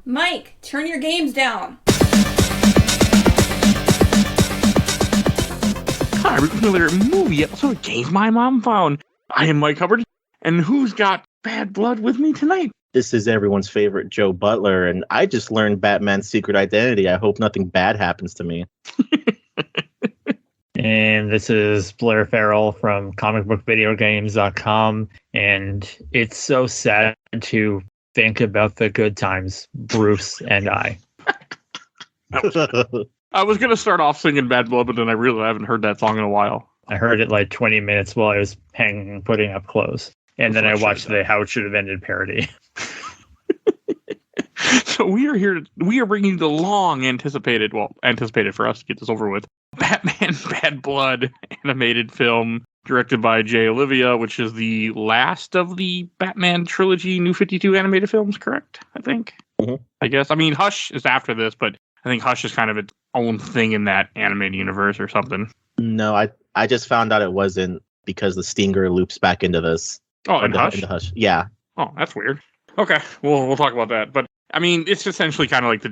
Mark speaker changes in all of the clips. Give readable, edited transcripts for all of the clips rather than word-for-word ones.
Speaker 1: Mike, turn your games down.
Speaker 2: Hi, we're going to another movie episode of Games My Mom Found. I am Mike Hubbard, and who's got bad blood with me tonight?
Speaker 3: This is everyone's favorite Joe Butler, and I just learned Batman's secret identity. I hope nothing bad happens to me.
Speaker 4: And this is Blair Farrell from comicbookvideogames.com, and it's so sad to think about the good times, Bruce and I.
Speaker 2: I was going to start off singing Bad Blood, but then I realized I haven't heard that song in a while.
Speaker 4: I heard it like 20 minutes while I was putting up clothes. And then I watched the How It Should Have Ended parody.
Speaker 2: So we are bringing the long anticipated for us to get this over with, Batman Bad Blood animated film directed by Jay Olivia, which is the last of the Batman trilogy New 52 animated films, correct? I think.
Speaker 3: Mm-hmm.
Speaker 2: I guess. I mean, Hush is after this, but I think Hush is kind of its own thing in that animated universe or something.
Speaker 3: No, I just found out it wasn't because the Stinger loops back into this.
Speaker 2: Oh, in Hush?
Speaker 3: Into Hush. Yeah.
Speaker 2: Oh, that's weird. Okay, we'll talk about that. But, I mean, it's essentially kind of like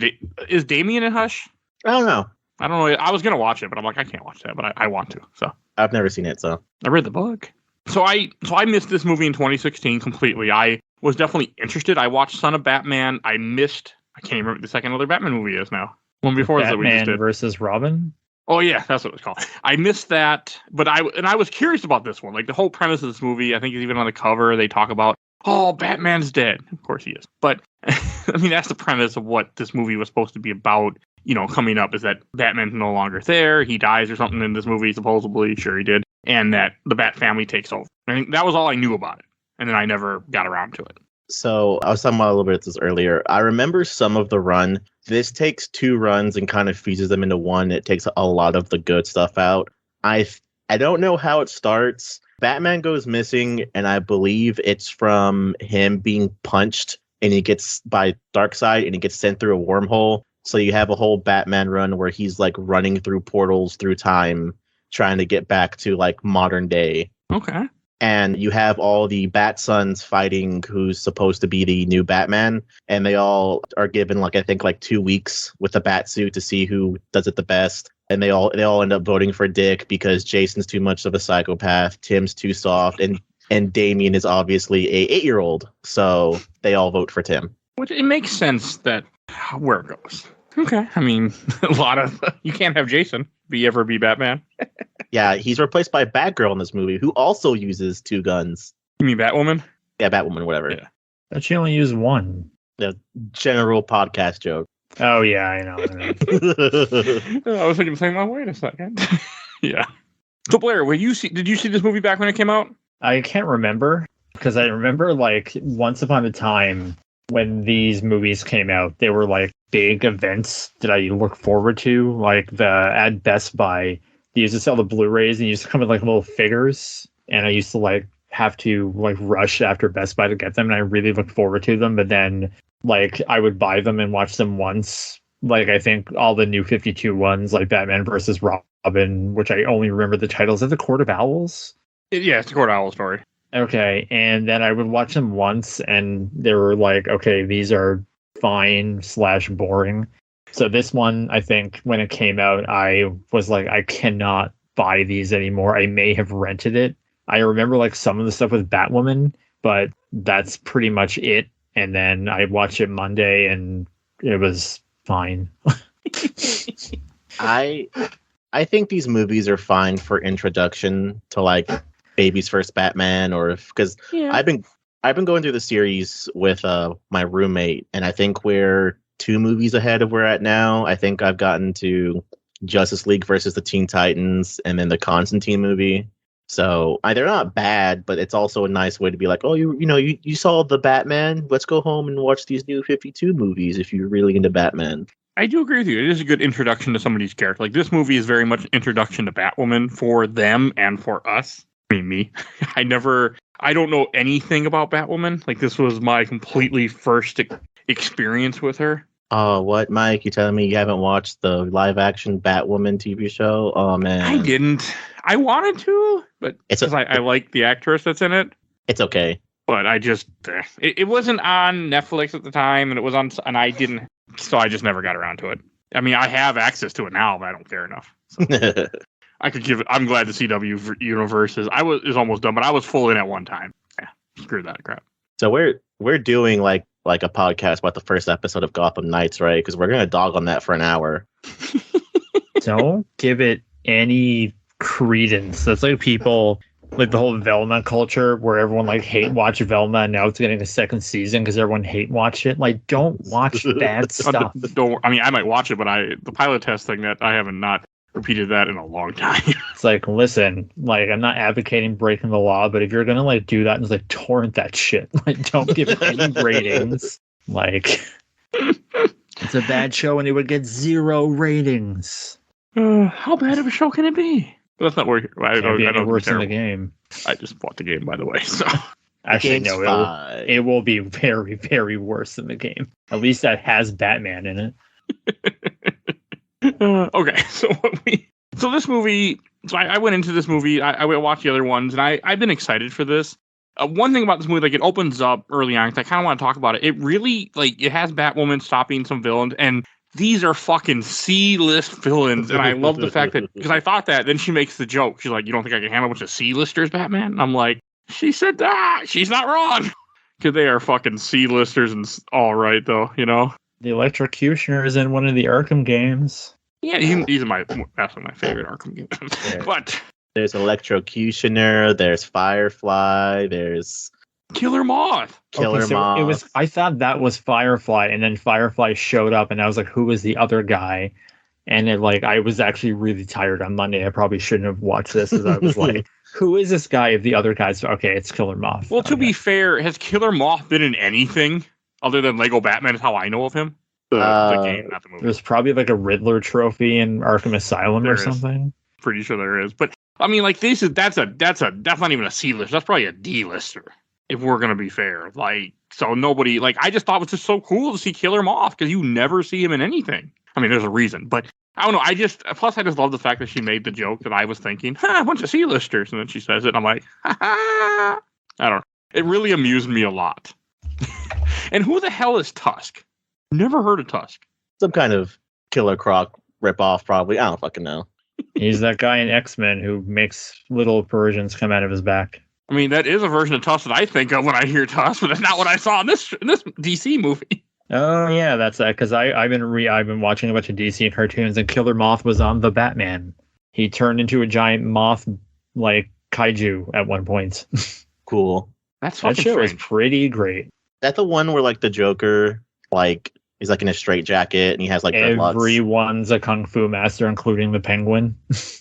Speaker 2: is Damien in Hush?
Speaker 3: I don't know.
Speaker 2: I don't know. I was going to watch it, but I'm like, I can't watch that, but I want to. So
Speaker 3: I've never seen it, so.
Speaker 2: I read the book. So I missed this movie in 2016 completely. I was definitely interested. I watched Son of Batman. I can't remember what the second other Batman movie is now. One before that we just did.
Speaker 4: Batman versus Robin?
Speaker 2: Oh yeah, that's what it's called. I missed that, but I was curious about this one. Like the whole premise of this movie, I think is even on the cover, they talk about, oh, Batman's dead. Of course he is. But I mean, that's the premise of what this movie was supposed to be about, coming up, is that Batman's no longer there. He dies or something in this movie, supposedly. Sure he did. And that the Bat family takes over. I think that was all I knew about it. And then I never got around to it.
Speaker 3: So I was talking about a little bit of this earlier. I remember some of the run. This takes two runs and kind of fuses them into one. It takes a lot of the good stuff out. I don't know how it starts. Batman goes missing, and I believe it's from him being punched, and he gets by Darkseid, and he gets sent through a wormhole. So you have a whole Batman run where he's like running through portals through time, trying to get back to like modern day.
Speaker 2: Okay.
Speaker 3: And you have all the Bat Sons fighting who's supposed to be the new Batman. And they all are given I think 2 weeks with the bat suit to see who does it the best. And they all end up voting for Dick because Jason's too much of a psychopath, Tim's too soft, and Damien is obviously a 8-year-old. So they all vote for Tim.
Speaker 2: Which it makes sense that where it goes. Okay. I mean, you can't have Jason ever be Batman.
Speaker 3: Yeah, he's replaced by Batgirl in this movie, who also uses 2 guns.
Speaker 2: You mean Batwoman?
Speaker 3: Yeah, Batwoman, whatever.
Speaker 2: Yeah.
Speaker 4: But she only used one.
Speaker 3: The general podcast joke.
Speaker 4: Oh, yeah, I know.
Speaker 2: I was thinking the same. Wait a second. Yeah. So Blair, did you see this movie back when it came out?
Speaker 4: I can't remember, because I remember once upon a time when these movies came out, they were big events that I look forward to, at Best Buy. They used to sell the Blu-rays, and you used to come with little figures, and I used to have to rush after Best Buy to get them, and I really looked forward to them. But then I would buy them and watch them once. I think all the New 52 ones, like Batman versus Robin, which I only remember the titles. Is it the Court of Owls?
Speaker 2: Yeah, it's the Court of Owls story.
Speaker 4: Okay, and then I would watch them once, and they were okay, these are fine/boring. So this one, I think, when it came out, I was I cannot buy these anymore. I may have rented it. I remember some of the stuff with Batwoman, but that's pretty much it. And then I watched it Monday, and it was fine.
Speaker 3: I think these movies are fine for introduction to baby's first Batman, or because I've been going through the series with my roommate, and I think we're 2 movies ahead of where we're at now. I think I've gotten to Justice League versus the Teen Titans, and then the Constantine movie. So they're not bad, but it's also a nice way to be oh, you saw the Batman. Let's go home and watch these New 52 movies if you're really into Batman.
Speaker 2: I do agree with you. It is a good introduction to somebody's character. This movie is very much introduction to Batwoman for them and for us. I mean, me. I don't know anything about Batwoman. This was my completely first experience with her.
Speaker 3: Oh, what, Mike? You telling me you haven't watched the live-action Batwoman TV show? Oh, man.
Speaker 2: I didn't. I wanted to, but because I like the actress that's in it.
Speaker 3: It's okay.
Speaker 2: But I just it wasn't on Netflix at the time, and it was on, and I didn't, so I just never got around to it. I mean, I have access to it now, but I don't care enough. So. I could give it. I'm glad the CW universe is. Is almost done, but I was full in at one time. Yeah, screw that crap.
Speaker 3: So we're doing like a podcast about the first episode of Gotham Knights, right? Because we're gonna dog on that for an hour.
Speaker 4: Don't give it any credence. That's like people like the whole Velma culture where everyone like hate watch Velma, and now it's getting a second season because everyone hate watched it. Like, don't watch bad stuff.
Speaker 2: Don't. I mean, I might watch it, but the pilot test thing that I haven't not repeated that in a long time.
Speaker 4: It's like, listen, like, I'm not advocating breaking the law, but if you're gonna like do that and just like torrent that shit, like, don't give it any ratings. Like, it's a bad show and it would get 0 ratings.
Speaker 2: How bad of a show can it be? That's not where I don't
Speaker 4: worse than the game.
Speaker 2: I just bought the game, by the way. So
Speaker 4: actually, no, it will be very, very worse than the game. At least that has Batman in it.
Speaker 2: Okay, so this movie. So I went into this movie. I watched the other ones, and I've been excited for this. One thing about this movie, like, it opens up early on, because I kind of want to talk about it. It really, like, it has Batwoman stopping some villains, and these are fucking C-list villains, and I love the fact that, because I thought that, then she makes the joke. She's like, you don't think I can handle a bunch of C-listers, Batman? And I'm like, she said that. She's not wrong. Because they are fucking C-listers and all right, though, you know?
Speaker 4: The Electrocutioner is in one of the Arkham games.
Speaker 2: Yeah, he's my favorite Arkham game. But
Speaker 3: there's Electrocutioner, there's Firefly, there's
Speaker 2: Killer Moth.
Speaker 3: Moth.
Speaker 4: I thought that was Firefly, and then Firefly showed up, and I was like, who was the other guy? And it, like, I was actually really tired on Monday. I probably shouldn't have watched this, as I was like, who is this guy if the other guy's okay, it's Killer Moth.
Speaker 2: Well, to be fair, has Killer Moth been in anything other than Lego Batman is how I know of him? The game, not the movie.
Speaker 4: There's probably like a Riddler trophy in Arkham Asylum
Speaker 2: there
Speaker 4: or something.
Speaker 2: Pretty sure there is. But I mean, like, that's not even a C-list. That's probably a D-lister, if we're gonna be fair. Like, so nobody, like, I just thought it was just so cool to see Killer Moth, because you never see him in anything. I mean, there's a reason, but I don't know. I just love the fact that she made the joke that I was thinking, a bunch of C-listers, and then she says it, and I'm like, I don't know. It really amused me a lot. And who the hell is Tusk? Never heard of Tusk.
Speaker 3: Some kind of Killer Croc ripoff, probably. I don't fucking know.
Speaker 4: He's that guy in X-Men who makes little Persians come out of his back.
Speaker 2: I mean, that is a version of Tusk that I think of when I hear Tusk, but that's not what I saw in this DC movie.
Speaker 4: Oh yeah, that's that. Because I've been watching a bunch of DC cartoons, and Killer Moth was on the Batman. He turned into a giant moth, like kaiju, at one point.
Speaker 3: Cool.
Speaker 2: That show
Speaker 4: is pretty great.
Speaker 3: That's the one where, like, the Joker, like, he's like in a straitjacket and he has like
Speaker 4: everyone's a kung fu master, including the Penguin.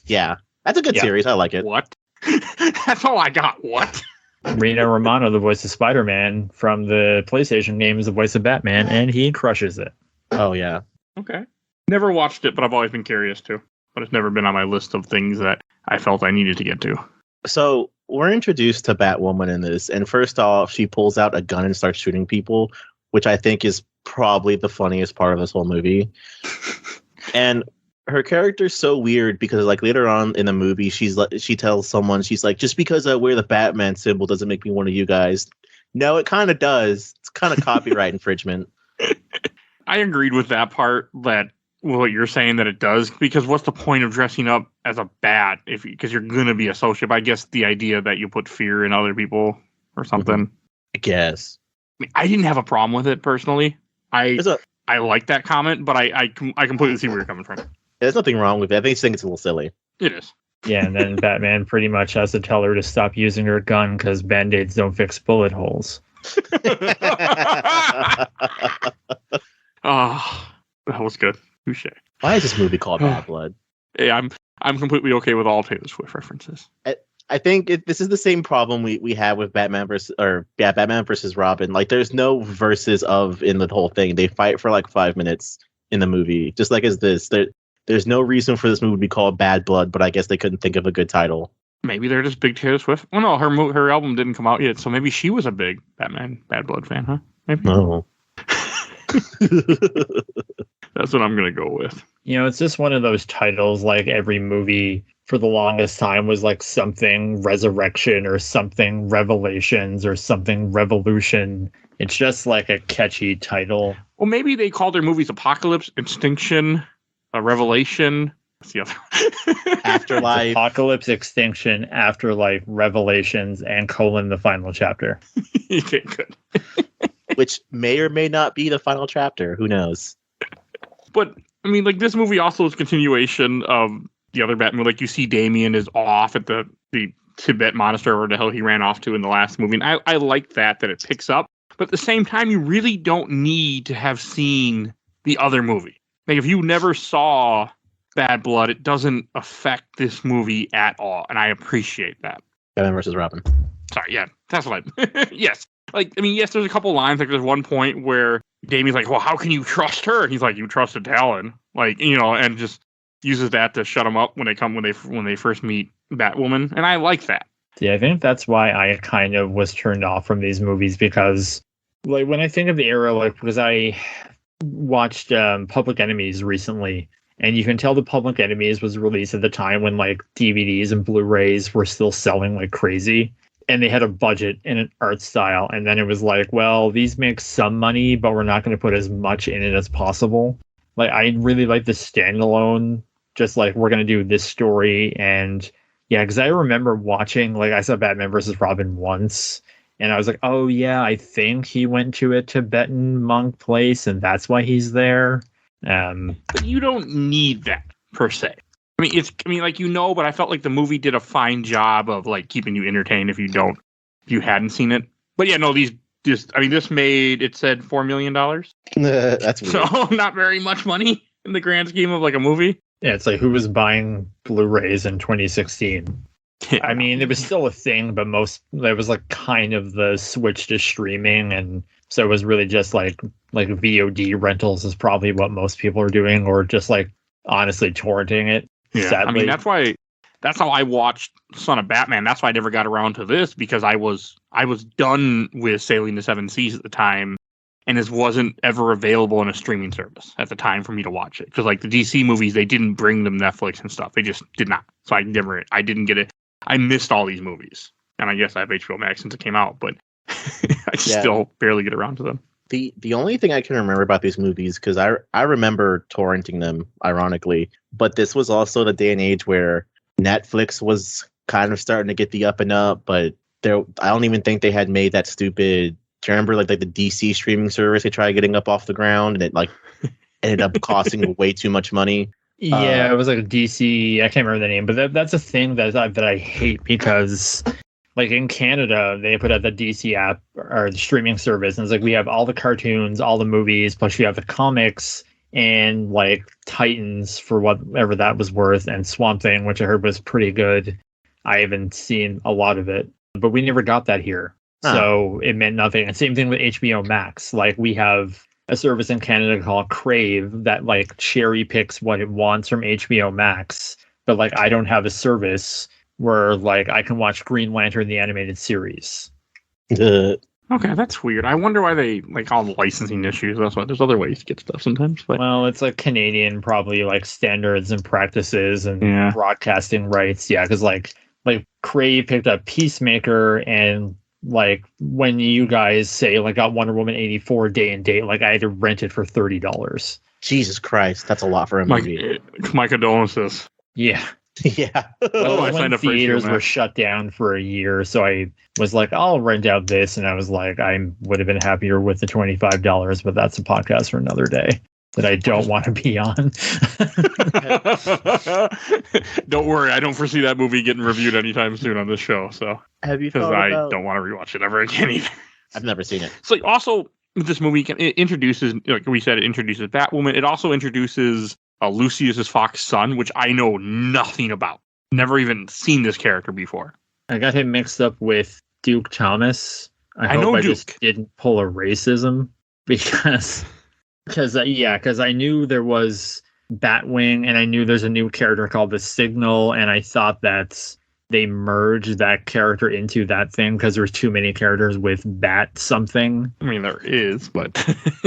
Speaker 3: Yeah, that's a good series. I like it.
Speaker 2: What? That's all I got. What?
Speaker 4: Rino Romano, the voice of Spider-Man from the PlayStation game, is the voice of Batman, and he crushes it.
Speaker 3: Oh yeah.
Speaker 2: Okay. Never watched it, but I've always been curious to. But it's never been on my list of things that I felt I needed to get to.
Speaker 3: So we're introduced to Batwoman in this, and first off, she pulls out a gun and starts shooting people, which I think is probably the funniest part of this whole movie. And her character's so weird because, like, later on in the movie, she tells someone, she's like, just because I wear the Batman symbol doesn't make me one of you guys. No, it kind of does. It's kind of copyright infringement.
Speaker 2: I agreed with that part, that what you're saying, that it does, because what's the point of dressing up as a bat because you're going to be a sociopath? I guess the idea that you put fear in other people or something.
Speaker 3: I guess.
Speaker 2: I mean, I didn't have a problem with it personally. I like that comment, but I completely see where you're coming from.
Speaker 3: There's nothing wrong with it. I think it's a little silly.
Speaker 2: It is.
Speaker 4: Yeah, and then Batman pretty much has to tell her to stop using her gun because Band-Aids don't fix bullet holes.
Speaker 2: Oh, that was good. Touché.
Speaker 3: Why is this movie called Bad Blood?
Speaker 2: Hey, I'm completely okay with all Taylor Swift references.
Speaker 3: I think this is the same problem we have with Batman versus Robin. Like, there's no verses in the whole thing. They fight for like 5 minutes in the movie, just like as this. There's no reason for this movie to be called Bad Blood, but I guess they couldn't think of a good title. Maybe
Speaker 2: they're just big Taylor Swift. Oh no, her album didn't come out yet, so maybe she was a big Batman Bad Blood fan, huh? Maybe.
Speaker 3: No.
Speaker 2: That's what I'm gonna go with.
Speaker 4: You know, it's just one of those titles, like every movie for the longest time was like something resurrection or something revelations or something revolution. It's just like a catchy title.
Speaker 2: Well, maybe they called their movies Apocalypse, Extinction, Revelation. What's the other?
Speaker 3: Afterlife.
Speaker 4: Apocalypse, Extinction, Afterlife, Revelations, and : the final chapter.
Speaker 2: Okay, good.
Speaker 3: Which may or may not be the final chapter. Who knows?
Speaker 2: But, I mean, like, this movie also is a continuation of the other Batman. Like, you see Damien is off at the Tibet monastery or where the hell he ran off to in the last movie. And I like that it picks up. But at the same time, you really don't need to have seen the other movie. Like, if you never saw Bad Blood, it doesn't affect this movie at all. And I appreciate that.
Speaker 3: Batman versus Robin.
Speaker 2: Sorry, yeah, that's what I... Yes. Like, I mean, yes, there's a couple lines. Like, there's one point where Damien's like, well, how can you trust her? And he's like, you trusted Talon. Like, you know, and just uses that to shut them up when they first meet Batwoman. And I like that.
Speaker 4: Yeah, I think that's why I kind of was turned off from these movies because, like, when I think of the era, like, because I watched Public Enemies recently, and you can tell the Public Enemies was released at the time when, like, DVDs and Blu-rays were still selling like crazy. And they had a budget and an art style. And then it was like, well, these make some money, but we're not going to put as much in it as possible. Like, I really like the standalone, just like, we're going to do this story. And yeah, because I remember watching, like, I saw Batman versus Robin once. And I was like, oh, yeah, I think he went to a Tibetan monk place. And that's why he's there.
Speaker 2: But you don't need that, per se. I mean, like, you know, but I felt like the movie did a fine job of, like, keeping you entertained if you hadn't seen it. But yeah, no, this made, it said $4 million.
Speaker 3: That's weird.
Speaker 2: So not very much money in the grand scheme of, like, a movie.
Speaker 4: Yeah, it's like, who was buying Blu-rays in 2016? I mean, it was still a thing, but that was, like, kind of the switch to streaming. And so it was really just, like VOD rentals is probably what most people are doing, or just, like, honestly torrenting it.
Speaker 2: Yeah,
Speaker 4: sadly.
Speaker 2: I mean, that's how I watched Son of Batman. That's why I never got around to this, because I was done with Sailing the Seven Seas at the time, and this wasn't ever available in a streaming service at the time for me to watch it. Because, like, the DC movies, they didn't bring them Netflix and stuff. They just did not. So I didn't get it. I missed all these movies. And I guess I have HBO Max since it came out, but I still barely get around to them.
Speaker 3: The only thing I can remember about these movies, because I remember torrenting them, ironically, but this was also the day and age where Netflix was kind of starting to get the up and up, but I don't even think they had made that stupid. Do you remember like the DC streaming service they tried getting up off the ground, and it like ended up costing way too much money?
Speaker 4: Yeah, it was like a DC. I can't remember the name, but that's a thing that I hate because, like, in Canada, they put out the DC app or the streaming service, and it's like we have all the cartoons, all the movies, plus you have the comics and like Titans for whatever that was worth, and Swamp Thing, which I heard was pretty good. I haven't seen a lot of it, but we never got that here, so it meant nothing. And same thing with HBO Max. Like, we have a service in Canada called Crave that like cherry picks what it wants from HBO Max, but like I don't have a service where like I can watch Green Lantern the animated series.
Speaker 2: Okay, that's weird. I wonder why they like all the licensing issues. That's why there's other ways to get stuff sometimes. But
Speaker 4: well, it's like Canadian probably like standards and practices and broadcasting rights. Yeah, because like Crave picked up Peacemaker, and like when you guys say like got Wonder Woman 84 day and date, like I had to rent it for $30.
Speaker 3: Jesus Christ, that's a lot for a movie.
Speaker 2: My condolences.
Speaker 4: Yeah.
Speaker 3: Yeah.
Speaker 4: Well, when theaters were shut down for a year, so I was like, I'll rent out this, and I was like, I would have been happier with the $25, but that's a podcast for another day that I don't want to be on.
Speaker 2: Don't worry, I don't foresee that movie getting reviewed anytime soon on this show. So
Speaker 3: have you?
Speaker 2: Because I don't want to rewatch it ever again either.
Speaker 3: I've never seen it.
Speaker 2: So also, this movie it introduces, like we said, it introduces Batwoman. It also introduces Lucius Fox's son, which I know nothing about. Never even seen this character before.
Speaker 4: I got him mixed up with Duke Thomas. I hope I just didn't pull a racism because I knew there was Batwing, and I knew there's a new character called the Signal, and I thought that they merged that character into that thing because there's too many characters with Bat something.
Speaker 2: I mean, there is, but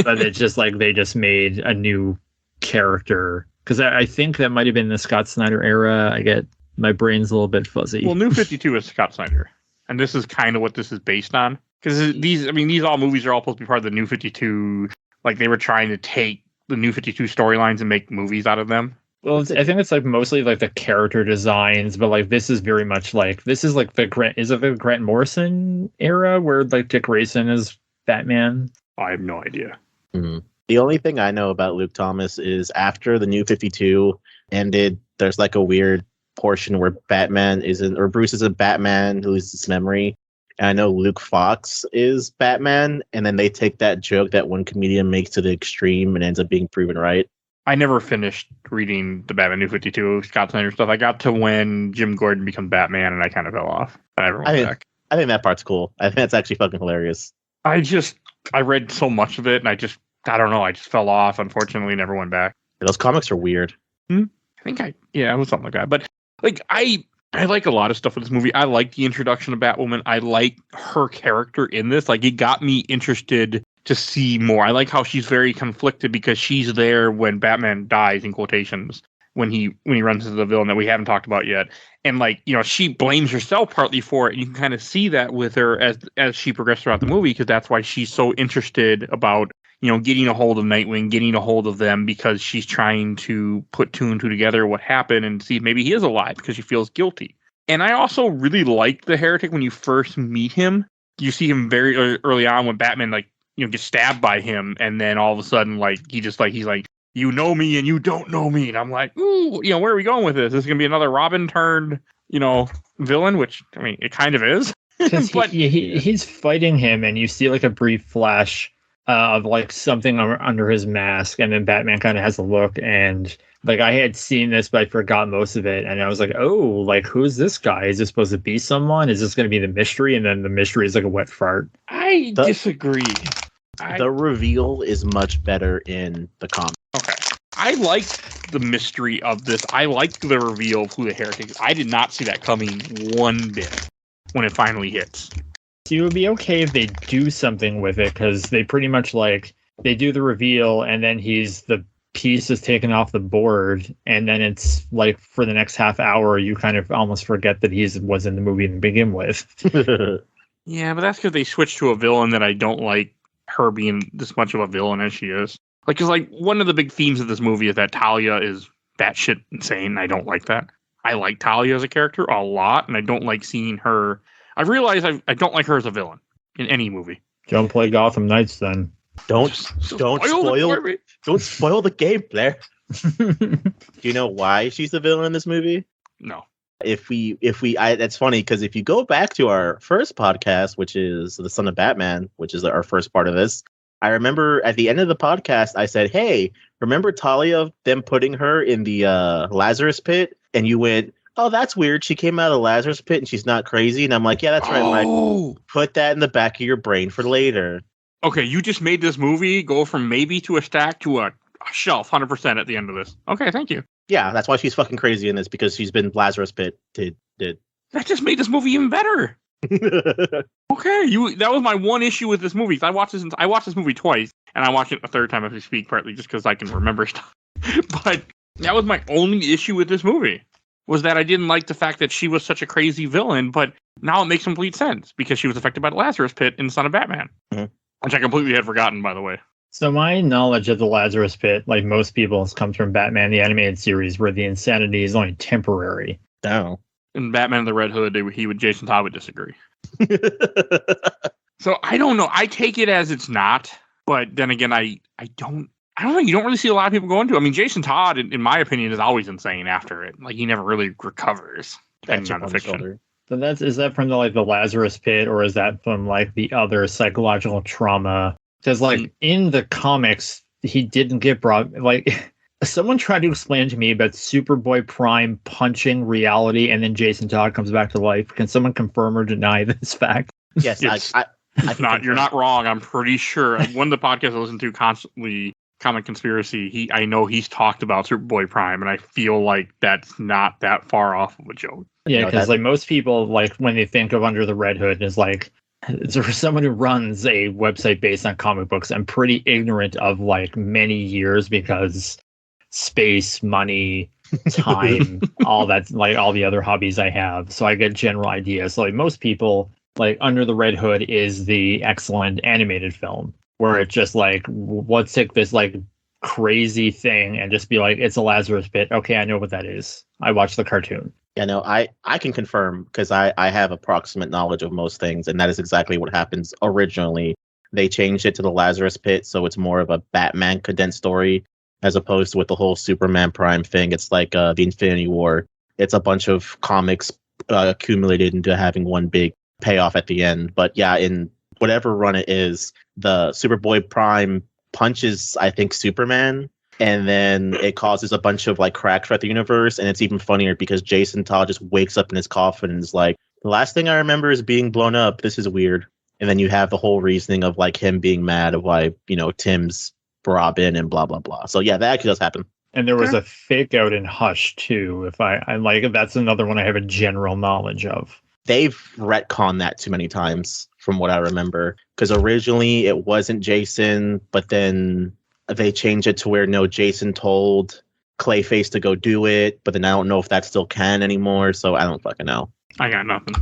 Speaker 4: but it's just like they just made a new character, because I think that might have been the Scott Snyder era. I get My brain's a little bit fuzzy.
Speaker 2: Well, New 52 is Scott Snyder, and this is kind of what this is based on. Because these all movies are all supposed to be part of the New 52. Like, they were trying to take the New 52 storylines and make movies out of them.
Speaker 4: Well, I think it's like mostly like the character designs, but like this is very much like the Grant Morrison era where like Dick Grayson is Batman.
Speaker 2: I have no idea.
Speaker 3: Mm-hmm. The only thing I know about Luke Thomas is after the New 52 ended, there's like a weird portion where Bruce isn't Batman, who loses his memory. And I know Luke Fox is Batman, and then they take that joke that one comedian makes to the extreme and ends up being proven right.
Speaker 2: I never finished reading the Batman New 52 Scott Snyder stuff. I got to when Jim Gordon becomes Batman, and I kind of fell off. I never went back.
Speaker 3: I think that part's cool. I think that's actually fucking hilarious.
Speaker 2: I read so much of it, and I don't know. I just fell off. Unfortunately, never went back.
Speaker 3: Those comics are weird.
Speaker 2: I think it was something like that. But like I like a lot of stuff in this movie. I like the introduction of Batwoman. I like her character in this. Like, it got me interested to see more. I like how she's very conflicted because she's there when Batman dies, in quotations, when he runs into the villain that we haven't talked about yet. And like, she blames herself partly for it. You can kind of see that with her as she progresses throughout the movie, because that's why she's so interested about, getting a hold of Nightwing, getting a hold of them, because she's trying to put two and two together what happened and see if maybe he is alive, because she feels guilty. And I also really like the Heretic when you first meet him. You see him very early on when Batman gets stabbed by him, and then all of a sudden he's like, you know me and you don't know me, and I'm like, ooh, where are we going with this? Is this gonna be another Robin turned villain? Which, I mean, it kind of is.
Speaker 4: But he's fighting him, and you see like a brief flash of like something under his mask, and then Batman kind of has a look, and like I had seen this, but I forgot most of it, and I was like, oh, like who's this guy? Is this supposed to be someone? Is this going to be the mystery? And then the mystery is like a wet fart.
Speaker 2: I disagree.
Speaker 3: The reveal is much better in the comic.
Speaker 2: Okay. I liked the mystery of this. I liked the reveal of who the Heretic is. I did not see that coming one bit when it finally hits.
Speaker 4: So it would be okay if they do something with it, because they pretty much they do the reveal, and then the piece is taken off the board, and then it's like for the next half hour you kind of almost forget that he was in the movie to begin with.
Speaker 2: Yeah, but that's because they switched to a villain that I don't like her being this much of a villain as she is. Because one of the big themes of this movie is that Talia is batshit insane. I don't like that. I like Talia as a character a lot, and I don't like seeing her. I realize I don't like her as a villain in any movie.
Speaker 4: Don't play Gotham Knights then.
Speaker 3: Don't spoil the game, Blair. Do you know why she's the villain in this movie?
Speaker 2: No.
Speaker 3: That's funny, because if you go back to our first podcast, which is The Son of Batman, which is our first part of this, I remember at the end of the podcast, I said, hey, remember Talia, them putting her in the Lazarus pit? And you went, oh, that's weird. She came out of the Lazarus pit and she's not crazy. And I'm like, yeah, that's right. Like, put that in the back of your brain for later.
Speaker 2: Okay, you just made this movie go from maybe to a stack to a shelf 100% at the end of this. Okay, thank you.
Speaker 3: Yeah, that's why she's fucking crazy in this, because she's been Lazarus pit.
Speaker 2: That just made this movie even better. Okay, that was my one issue with this movie. I watched this movie twice, and I watched it a third time as we speak, partly just because I can remember stuff. But that was my only issue with this movie, was that I didn't like the fact that she was such a crazy villain, but now it makes complete sense, because she was affected by the Lazarus pit in Son of Batman. Mm-hmm. Which I completely had forgotten, by the way.
Speaker 4: So my knowledge of the Lazarus pit, like most people's, comes from Batman the Animated Series, where the insanity is only temporary.
Speaker 3: Oh.
Speaker 2: In Batman and the Red Hood, Jason Todd would disagree. So I don't know. I take it as it's not, but then again, I don't know. You don't really see a lot of people go into it. I mean, Jason Todd, in my opinion, is always insane after it. Like, he never really recovers, depending on the fiction.
Speaker 4: So is that from the Lazarus pit, or is that from the other psychological trauma? Because in the comics, he didn't get brought. Someone tried to explain to me about Superboy Prime punching reality, and then Jason Todd comes back to life. Can someone confirm or deny this fact?
Speaker 3: Yes,
Speaker 2: you're not wrong. I'm pretty sure. One of the podcasts I listen to constantly, Comic Conspiracy, I know he's talked about Superboy Prime, and I feel like that's not that far off of a joke.
Speaker 4: Yeah, because most people, when they think of Under the Red Hood, is for someone who runs a website based on comic books, I'm pretty ignorant of many years, because space, money, time, all that, like all the other hobbies I have. So I get general ideas. So, like most people, like Under the Red Hood is the excellent animated film where it's just like, let's take this like crazy thing and just be like, it's a Lazarus pit. Okay, I know what that is. I watched the cartoon.
Speaker 3: Yeah, no, I can confirm because I have approximate knowledge of most things, and that is exactly what happens originally. They changed it to the Lazarus Pit, so it's more of a Batman condensed story as opposed to with the whole Superman Prime thing. It's like the Infinity War. It's a bunch of comics accumulated into having one big payoff at the end. But yeah, in whatever run it is, the Superboy Prime punches, I think, Superman, and then it causes a bunch of like cracks throughout the universe. And it's even funnier because Jason Todd just wakes up in his coffin and is like, the last thing I remember is being blown up. This is weird. And then you have the whole reasoning of like him being mad of why, Tim's Robin and blah, blah, blah. So yeah, that actually does happen.
Speaker 4: And there was a fake out in Hush too. If I like, that's another one I have a general knowledge of.
Speaker 3: They've retconned that too many times from what I remember. Because originally it wasn't Jason, but then they changed it to where no, Jason told Clayface to go do it. But then I don't know if that still can anymore. So I don't fucking know.
Speaker 2: I got nothing.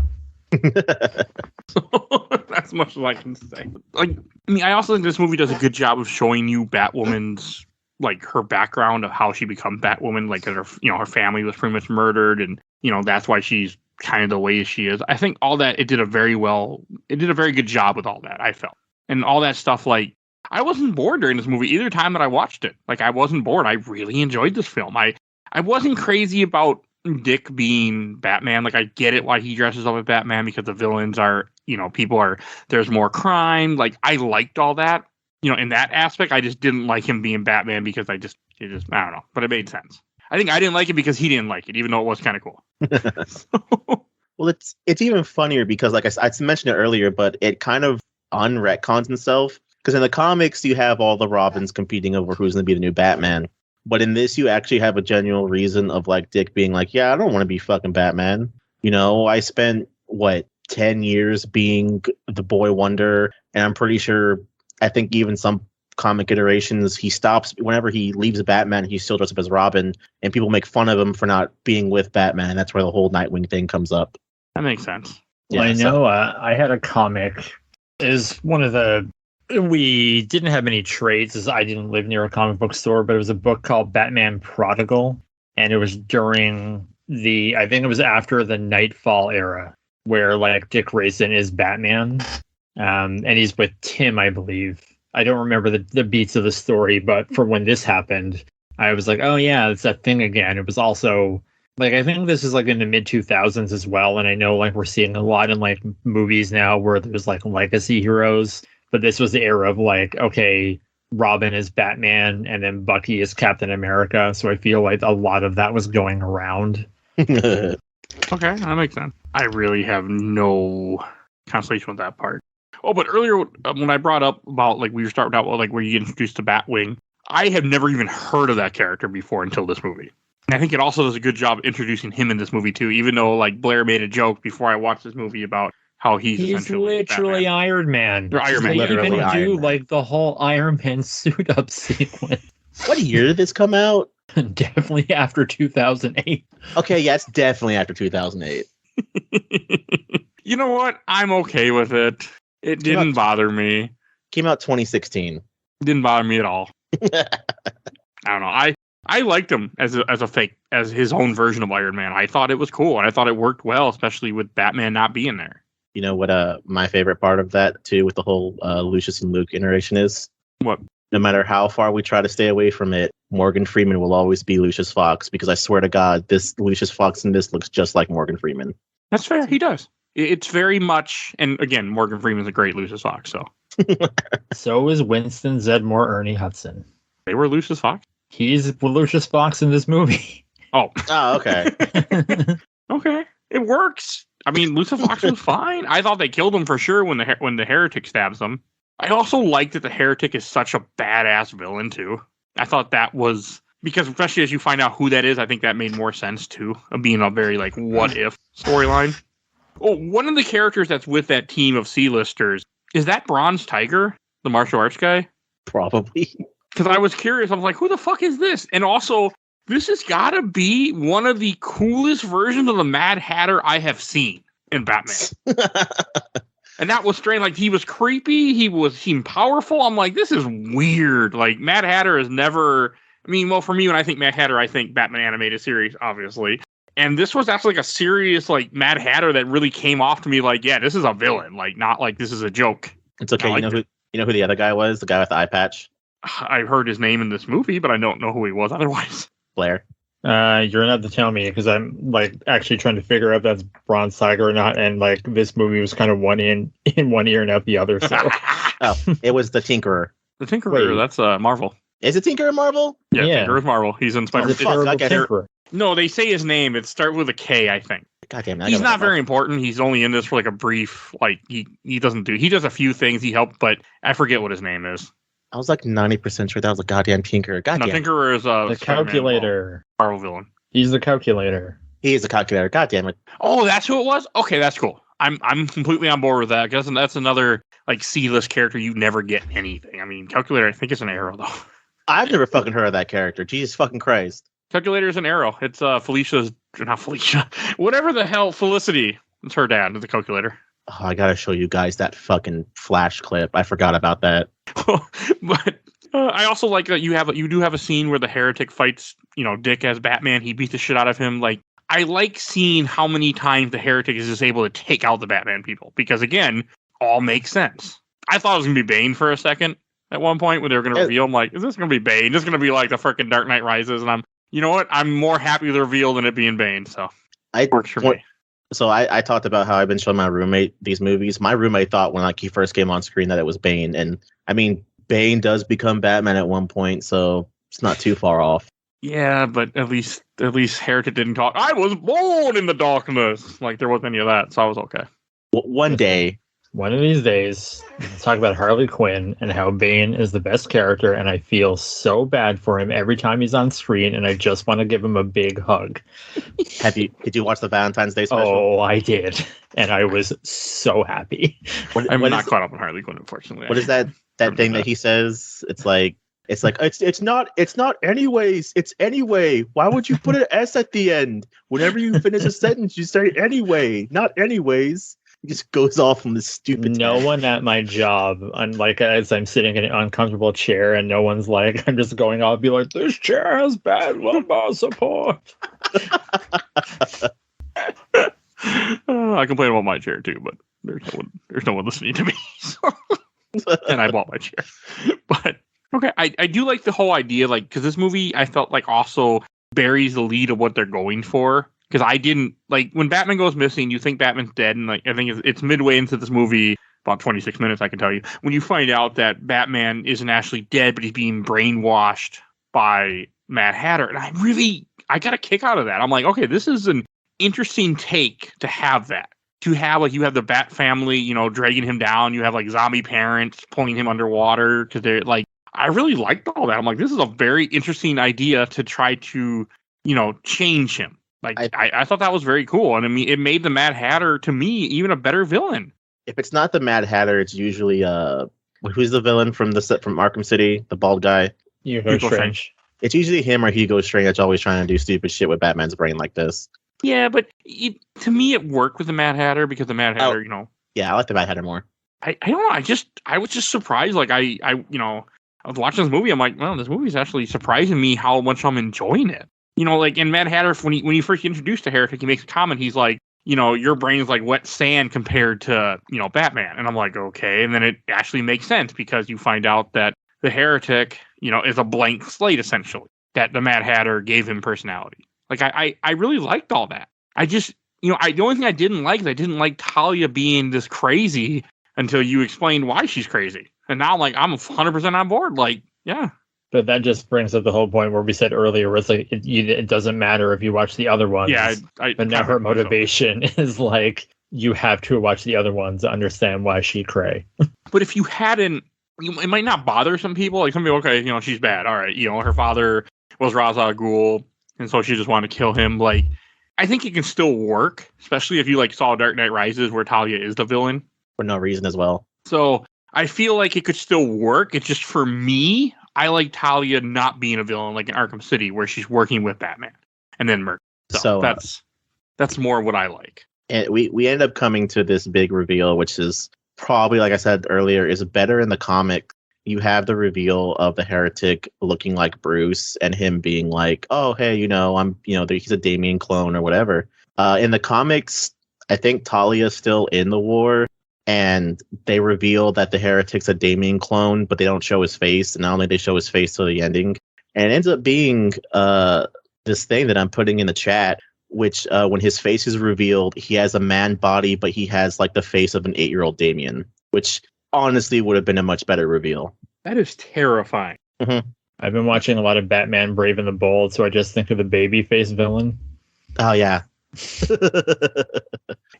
Speaker 2: That's much as I can say. Like, I mean, I also think this movie does a good job of showing you Batwoman's, like, her background of how she become Batwoman. Like, her family was pretty much murdered, and that's why she's kind of the way she is. I think all that it did a very good job with all that. I felt, and all that stuff. Like, I wasn't bored during this movie either time that I watched it. Like, I wasn't bored. I really enjoyed this film. I wasn't crazy about Dick being Batman. Like, I get it why he dresses up as Batman because the villains are, there's more crime. Like, I liked all that, in that aspect. I just didn't like him being Batman because I don't know, but it made sense. I think I didn't like it because he didn't like it, even though it was kind of cool.
Speaker 3: Well, it's even funnier because, like I mentioned it earlier, but it kind of unretcons itself. Because in the comics, you have all the Robins competing over who's going to be the new Batman. But in this, you actually have a genuine reason of like Dick being like, yeah, I don't want to be fucking Batman. I spent 10 years being the Boy Wonder, and I'm pretty sure, I think even some comic iterations, he stops whenever he leaves Batman, he still dresses up as Robin, and people make fun of him for not being with Batman. And that's where the whole Nightwing thing comes up.
Speaker 2: That makes sense.
Speaker 4: Yeah, I know. I had a comic. Is one of the. We didn't have many trades as I didn't live near a comic book store, but it was a book called Batman Prodigal. And it was during I think it was after the Nightfall era where like Dick Grayson is Batman. And he's with Tim, I believe. I don't remember the beats of the story, but for when this happened, I was like, oh yeah, it's that thing again. It was also like, I think this is like in the mid 2000s as well. And I know like we're seeing a lot in like movies now where there's like legacy heroes. But this was the era of like, okay, Robin is Batman and then Bucky is Captain America. So I feel like a lot of that was going around.
Speaker 2: Okay, that makes sense. I really have no consolation with that part. Oh, but earlier when I brought up about like we were starting out like where you get introduced to Batwing, I have never even heard of that character before until this movie. And I think it also does a good job introducing him in this movie too, even though like Blair made a joke before I watched this movie about how he's
Speaker 4: literally
Speaker 2: Batman.
Speaker 4: Iron Man.
Speaker 2: Iron Man.
Speaker 4: They
Speaker 3: Literally
Speaker 4: even
Speaker 3: Iron
Speaker 4: do
Speaker 3: Man.
Speaker 4: like the whole Iron Man suit up sequence.
Speaker 3: What year did this come out?
Speaker 4: Definitely after 2008.
Speaker 3: Okay, yeah, it's definitely after 2008.
Speaker 2: You know what? I'm okay with it. It didn't bother me.
Speaker 3: Came out 2016.
Speaker 2: It didn't bother me at all. I don't know. I liked him as his own version of Iron Man. I thought it was cool, and I thought it worked well, especially with Batman not being there.
Speaker 3: You know what my favorite part of that, too, with the whole Lucius and Luke iteration is?
Speaker 2: What?
Speaker 3: No matter how far we try to stay away from it, Morgan Freeman will always be Lucius Fox, because I swear to God, this Lucius Fox in this looks just like Morgan Freeman.
Speaker 2: That's fair. He does. It's very much, and again, Morgan Freeman's a great Lucius Fox, so.
Speaker 4: So is Winston Zedmore Ernie Hudson.
Speaker 2: They were Lucius Fox?
Speaker 4: He's Lucius Fox in this movie.
Speaker 2: Oh,
Speaker 3: okay.
Speaker 2: Okay. It works. I mean, Lucius Fox was fine. I thought they killed him for sure when the heretic stabs him. I also like that the heretic is such a badass villain, too. I thought that was, because especially as you find out who that is, I think that made more sense, too, of being a very, like, what-if storyline. Oh, one of the characters that's with that team of C-listers, is that Bronze Tiger, the martial arts guy?
Speaker 3: Probably.
Speaker 2: Because I was curious. I was like, who the fuck is this? And also, this has got to be one of the coolest versions of the Mad Hatter I have seen in Batman. And that was strange. Like, he was creepy. He seemed powerful. I'm like, this is weird. Like, Mad Hatter is never... I mean, well, for me, when I think Mad Hatter, I think Batman animated series, obviously. And this was actually like a serious, like, Mad Hatter that really came off to me like, yeah, this is a villain. Like, not like this is a joke.
Speaker 3: It's okay. You know who the other guy was? The guy with the eye patch?
Speaker 2: I heard his name in this movie, but I don't know who he was otherwise.
Speaker 3: Blair.
Speaker 4: You're gonna have to tell me because I'm like actually trying to figure out if that's Bronze Tiger or not, and like this movie was kind of one in one ear and out the other. So
Speaker 3: it was the Tinkerer.
Speaker 2: The Tinkerer, that's Marvel.
Speaker 3: Is it Tinkerer Marvel?
Speaker 2: Yeah, Tinkerer is Marvel. He's in Spider-Man. No, they say his name. It starts with a K, I think.
Speaker 3: God damn it,
Speaker 2: he's not very important. He's only in this for like a brief, like he does a few things. He helped, but I forget what his name is.
Speaker 3: I was like 90% sure that was a goddamn Tinkerer.
Speaker 2: Tinkerer is
Speaker 4: the calculator.
Speaker 2: Marvel villain.
Speaker 4: He's the calculator.
Speaker 3: He is a calculator. God damn it.
Speaker 2: Oh, that's who it was? Okay, that's cool. I'm completely on board with that because that's another like C-list character you never get anything. I mean, calculator, I think it's an Arrow though.
Speaker 3: I've never fucking heard of that character. Jesus fucking Christ.
Speaker 2: Calculator is an Arrow. It's not Felicia. Whatever the hell, Felicity. It's her dad, the calculator.
Speaker 3: Oh, I gotta show you guys that fucking flash clip. I forgot about that.
Speaker 2: But I also like that you do have a scene where the heretic fights, Dick as Batman. He beats the shit out of him. Like, I like seeing how many times the heretic is just able to take out the Batman people because, again, all makes sense. I thought it was gonna be Bane for a second at one point when they were gonna reveal. I'm like, is this gonna be Bane? This is gonna be like the freaking Dark Knight Rises, and you know what? I'm more happy with the reveal than it being Bane. So it works for me.
Speaker 3: So I talked about how I've been showing my roommate these movies. My roommate thought when he first came on screen that it was Bane, and I mean Bane does become Batman at one point, so it's not too far off.
Speaker 2: Yeah, but at least Heretic didn't talk. I was born in the darkness. Like there wasn't any of that, so I was okay.
Speaker 3: One day.
Speaker 4: One of these days, we'll talk about Harley Quinn and how Bane is the best character, and I feel so bad for him every time he's on screen, and I just want to give him a big hug.
Speaker 3: Did you watch the Valentine's Day special?
Speaker 4: Oh, I did, and I was so happy.
Speaker 2: I'm not caught up on Harley Quinn, unfortunately.
Speaker 3: What is that thing that he says? It's not anyways. It's anyway. Why would you put an S at the end? Whenever you finish a sentence, you say anyway, not anyways. He just goes off on this stupid.
Speaker 4: No one at my job, as I'm sitting in an uncomfortable chair, and no one's like, I'm just going off, be like, this chair has bad lumbar support.
Speaker 2: I complain about my chair too, but there's no one listening to me. So. And I bought my chair, but okay, I do like the whole idea, like because this movie I felt like also buries the lead of what they're going for. Because I didn't like when Batman goes missing, you think Batman's dead, and like I think it's midway into this movie, about 26 minutes, I can tell you, when you find out that Batman isn't actually dead, but he's being brainwashed by Mad Hatter, and I got a kick out of that. I'm like, okay, this is an interesting take to have that. To have you have the Bat family, dragging him down. You have like zombie parents pulling him underwater because they're like, I really liked all that. I'm like, this is a very interesting idea to try to, change him. Like I thought that was very cool, and I mean, it made the Mad Hatter to me even a better villain.
Speaker 3: If it's not the Mad Hatter, it's usually who's the villain from Arkham City, the bald guy?
Speaker 4: Hugo Strange.
Speaker 3: It's usually him or Hugo Strange that's always trying to do stupid shit with Batman's brain like this.
Speaker 2: Yeah, but to me, it worked with the Mad Hatter because the Mad Hatter,
Speaker 3: Yeah, I like the Mad Hatter more.
Speaker 2: I don't know. I was just surprised. Like I was watching this movie. I'm like, well, this movie's actually surprising me how much I'm enjoying it. Like in Mad Hatter, when he first introduced to Heretic, he makes a comment. He's like, your brain's like wet sand compared to, Batman. And I'm like, okay. And then it actually makes sense because you find out that the Heretic, is a blank slate, essentially, that the Mad Hatter gave him personality. Like, I really liked all that. I just, the only thing I didn't like is I didn't like Talia being this crazy until you explained why she's crazy. And now, like, I'm 100% on board. Like, yeah.
Speaker 4: But that just brings up the whole point where we said earlier, where it's like, it doesn't matter if you watch the other ones.
Speaker 2: Yeah,
Speaker 4: but now her motivation is like, you have to watch the other ones to understand why she cray.
Speaker 2: But if you hadn't, it might not bother some people. Like some people, okay, she's bad. All right, her father was Ra's al Ghul, and so she just wanted to kill him. Like, I think it can still work, especially if you saw Dark Knight Rises, where Talia is the villain
Speaker 3: for no reason as well.
Speaker 2: So I feel like it could still work. It's just for me, I like Talia not being a villain like in Arkham City, where she's working with Batman and then murder. So that's more what I like.
Speaker 3: And we end up coming to this big reveal, which is probably, like I said earlier, is better in the comic. You have the reveal of the heretic looking like Bruce and him being like, oh, hey, he's a Damian clone or whatever. In the comics, I think Talia's still in the war, and they reveal that the heretic's a Damian clone, but they don't show his face. And not only they show his face till the ending, and it ends up being this thing that I'm putting in the chat, which when his face is revealed, he has a man body, but he has like the face of an 8-year-old Damian, which honestly would have been a much better reveal.
Speaker 2: That is terrifying.
Speaker 3: Mm-hmm.
Speaker 4: I've been watching a lot of Batman Brave and the Bold, so I just think of the babyface villain.
Speaker 3: Oh yeah.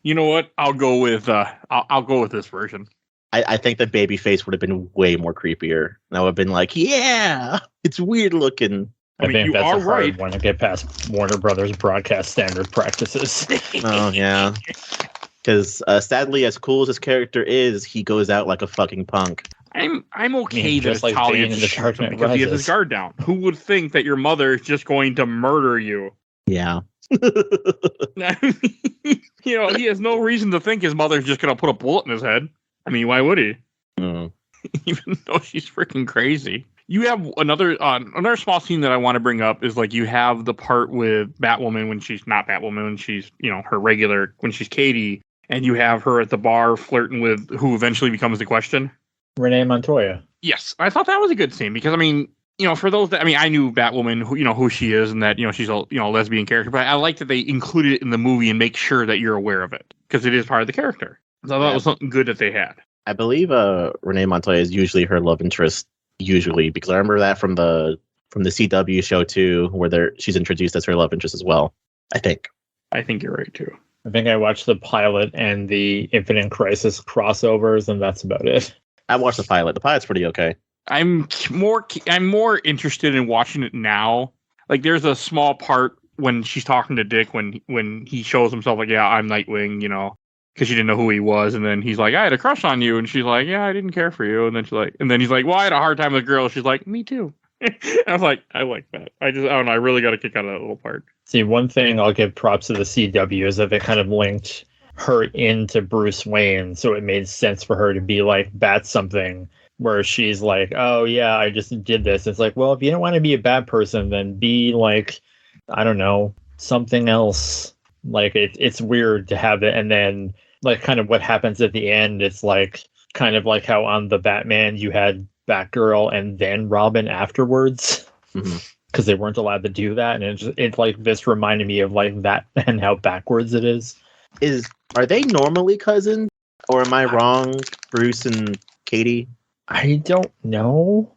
Speaker 2: You know what? I'll go with I'll go with this version.
Speaker 3: I think the babyface would have been way more creepier. And I would have been like, yeah, it's weird looking.
Speaker 4: I think
Speaker 2: you
Speaker 4: that's
Speaker 2: are
Speaker 4: a hard one to get past Warner Brothers broadcast standard practices.
Speaker 3: Oh yeah. Because sadly, as cool as his character is, he goes out like a fucking punk.
Speaker 2: I'm okay that
Speaker 4: just
Speaker 2: it's
Speaker 4: like
Speaker 2: Talia
Speaker 4: Bane in
Speaker 2: just
Speaker 4: The Dark Knight
Speaker 2: because he has
Speaker 4: Rises.
Speaker 2: his guard down. Who would think that your mother is just going to murder you?
Speaker 3: Yeah.
Speaker 2: He has no reason to think his mother's just going to put a bullet in his head. I mean, why would he?
Speaker 3: Mm.
Speaker 2: Even though she's freaking crazy. You have another small scene that I want to bring up is like you have the part with Batwoman when she's not Batwoman, when she's, her regular, when she's Katie, and you have her at the bar flirting with who eventually becomes the Question.
Speaker 4: Renee Montoya.
Speaker 2: Yes, I thought that was a good scene because, for those that, I knew Batwoman, who she is and that, she's a, lesbian character, but I like that they included it in the movie and make sure that you're aware of it because it is part of the character. So I thought it was something good that they had.
Speaker 3: I believe Renee Montoya is usually her love interest, because I remember that from the CW show too, where she's introduced as her love interest as well. I think
Speaker 2: you're right too.
Speaker 4: I think I watched the pilot and the Infinite Crisis crossovers, and that's about it.
Speaker 3: I watched the pilot. The pilot's pretty okay.
Speaker 2: I'm more interested in watching it now. Like, there's a small part when she's talking to Dick when he shows himself like, yeah, I'm Nightwing, because she didn't know who he was, and then he's like, I had a crush on you, and she's like, yeah, I didn't care for you, and then he's like, well, I had a hard time with a girl. She's like, me too. I was like, I like that. I don't know. I really got a kick out of that little part.
Speaker 4: See, one thing I'll give props to the CW is that they kind of linked her into Bruce Wayne, so it made sense for her to be like Bat something, where she's like, oh yeah, I just did this. It's like, well, if you don't want to be a bad person, then be like, I don't know, something else. Like it's weird to have it, and then like kind of what happens at the end, it's like kind of like how on the Batman you had Batgirl and then Robin afterwards, because they weren't allowed to do that, and it's like this reminded me of like that and how backwards it is.
Speaker 3: Are they normally cousins, or am I wrong, Bruce and Katie?
Speaker 4: I don't know.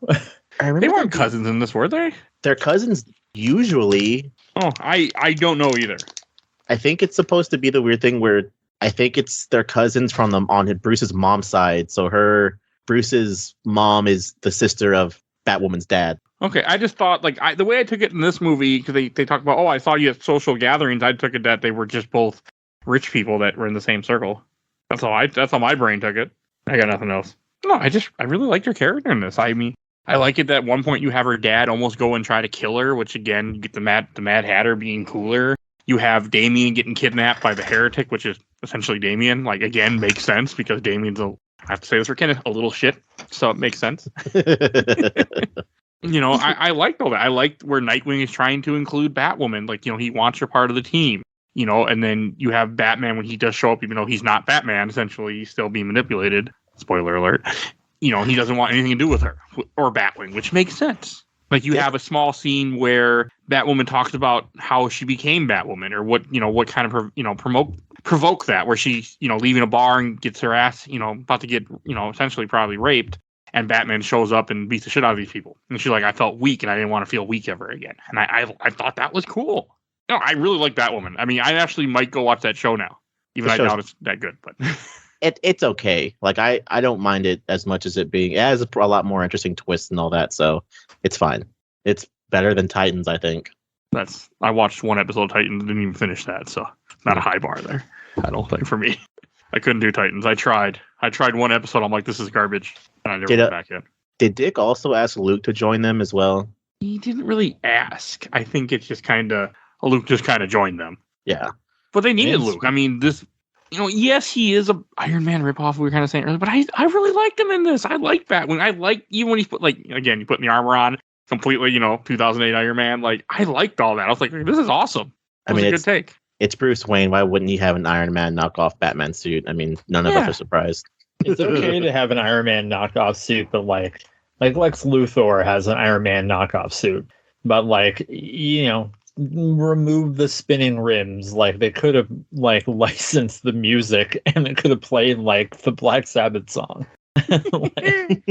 Speaker 2: They weren't cousins in this, were they?
Speaker 3: They're cousins usually.
Speaker 2: Oh, I don't know either.
Speaker 3: I think it's supposed to be the weird thing where I think it's their cousins from on Bruce's mom's side. So Bruce's mom is the sister of Batwoman's dad.
Speaker 2: Okay, I just thought, like, the way I took it in this movie, because they talk about, I saw you at social gatherings, I took it that they were just both rich people that were in the same circle. That's how my brain took it. I got nothing else. No, I really liked her character in this. I mean, I like it that at one point you have her dad almost go and try to kill her, which again, you get the Mad Hatter being cooler. You have Damian getting kidnapped by the heretic, which is essentially Damian. Like, again, makes sense because Damian's I have to say this for Kenneth, a little shit. So it makes sense. I liked all that. I liked where Nightwing is trying to include Batwoman. Like, he wants her part of the team, and then you have Batman when he does show up, even though he's not Batman, essentially, he's still being manipulated. Spoiler alert. He doesn't want anything to do with her or Batwing, which makes sense. Like, you have a small scene where Batwoman talks about how she became Batwoman, or what kind of her, provoke that, where she's, leaving a bar and gets her ass, about to get, essentially probably raped. And Batman shows up and beats the shit out of these people. And she's like, I felt weak and I didn't want to feel weak ever again. And I thought that was cool. No, I really like Batwoman. I mean, I actually might go watch that show now. Even I doubt it's that good, but
Speaker 3: it's okay. Like, I don't mind it as much as it has a lot more interesting twists and all that, so it's fine. It's better than Titans, I think.
Speaker 2: I watched one episode of Titans, didn't even finish that, so not a high bar there. I don't think for me. I couldn't do Titans. I tried one episode, I'm like, this is garbage. And I never went back in.
Speaker 3: Did Dick also ask Luke to join them as well?
Speaker 2: He didn't really ask. I think it's just Luke just kind of joined them.
Speaker 3: Yeah.
Speaker 2: But they needed Luke. I mean, yes, he is a Iron Man ripoff, we were kind of saying earlier, but I really liked him in this. I like Batman. I like, even when he's put, you put the armor on, completely, 2008 Iron Man. I liked all that. I was like, this is awesome. That was a good take.
Speaker 3: It's Bruce Wayne. Why wouldn't he have an Iron Man knockoff Batman suit? I mean, none of us are surprised.
Speaker 4: It's okay to have an Iron Man knockoff suit, but like Lex Luthor has an Iron Man knockoff suit. But remove the spinning rims. They could have licensed the music and it could have played the Black Sabbath song. And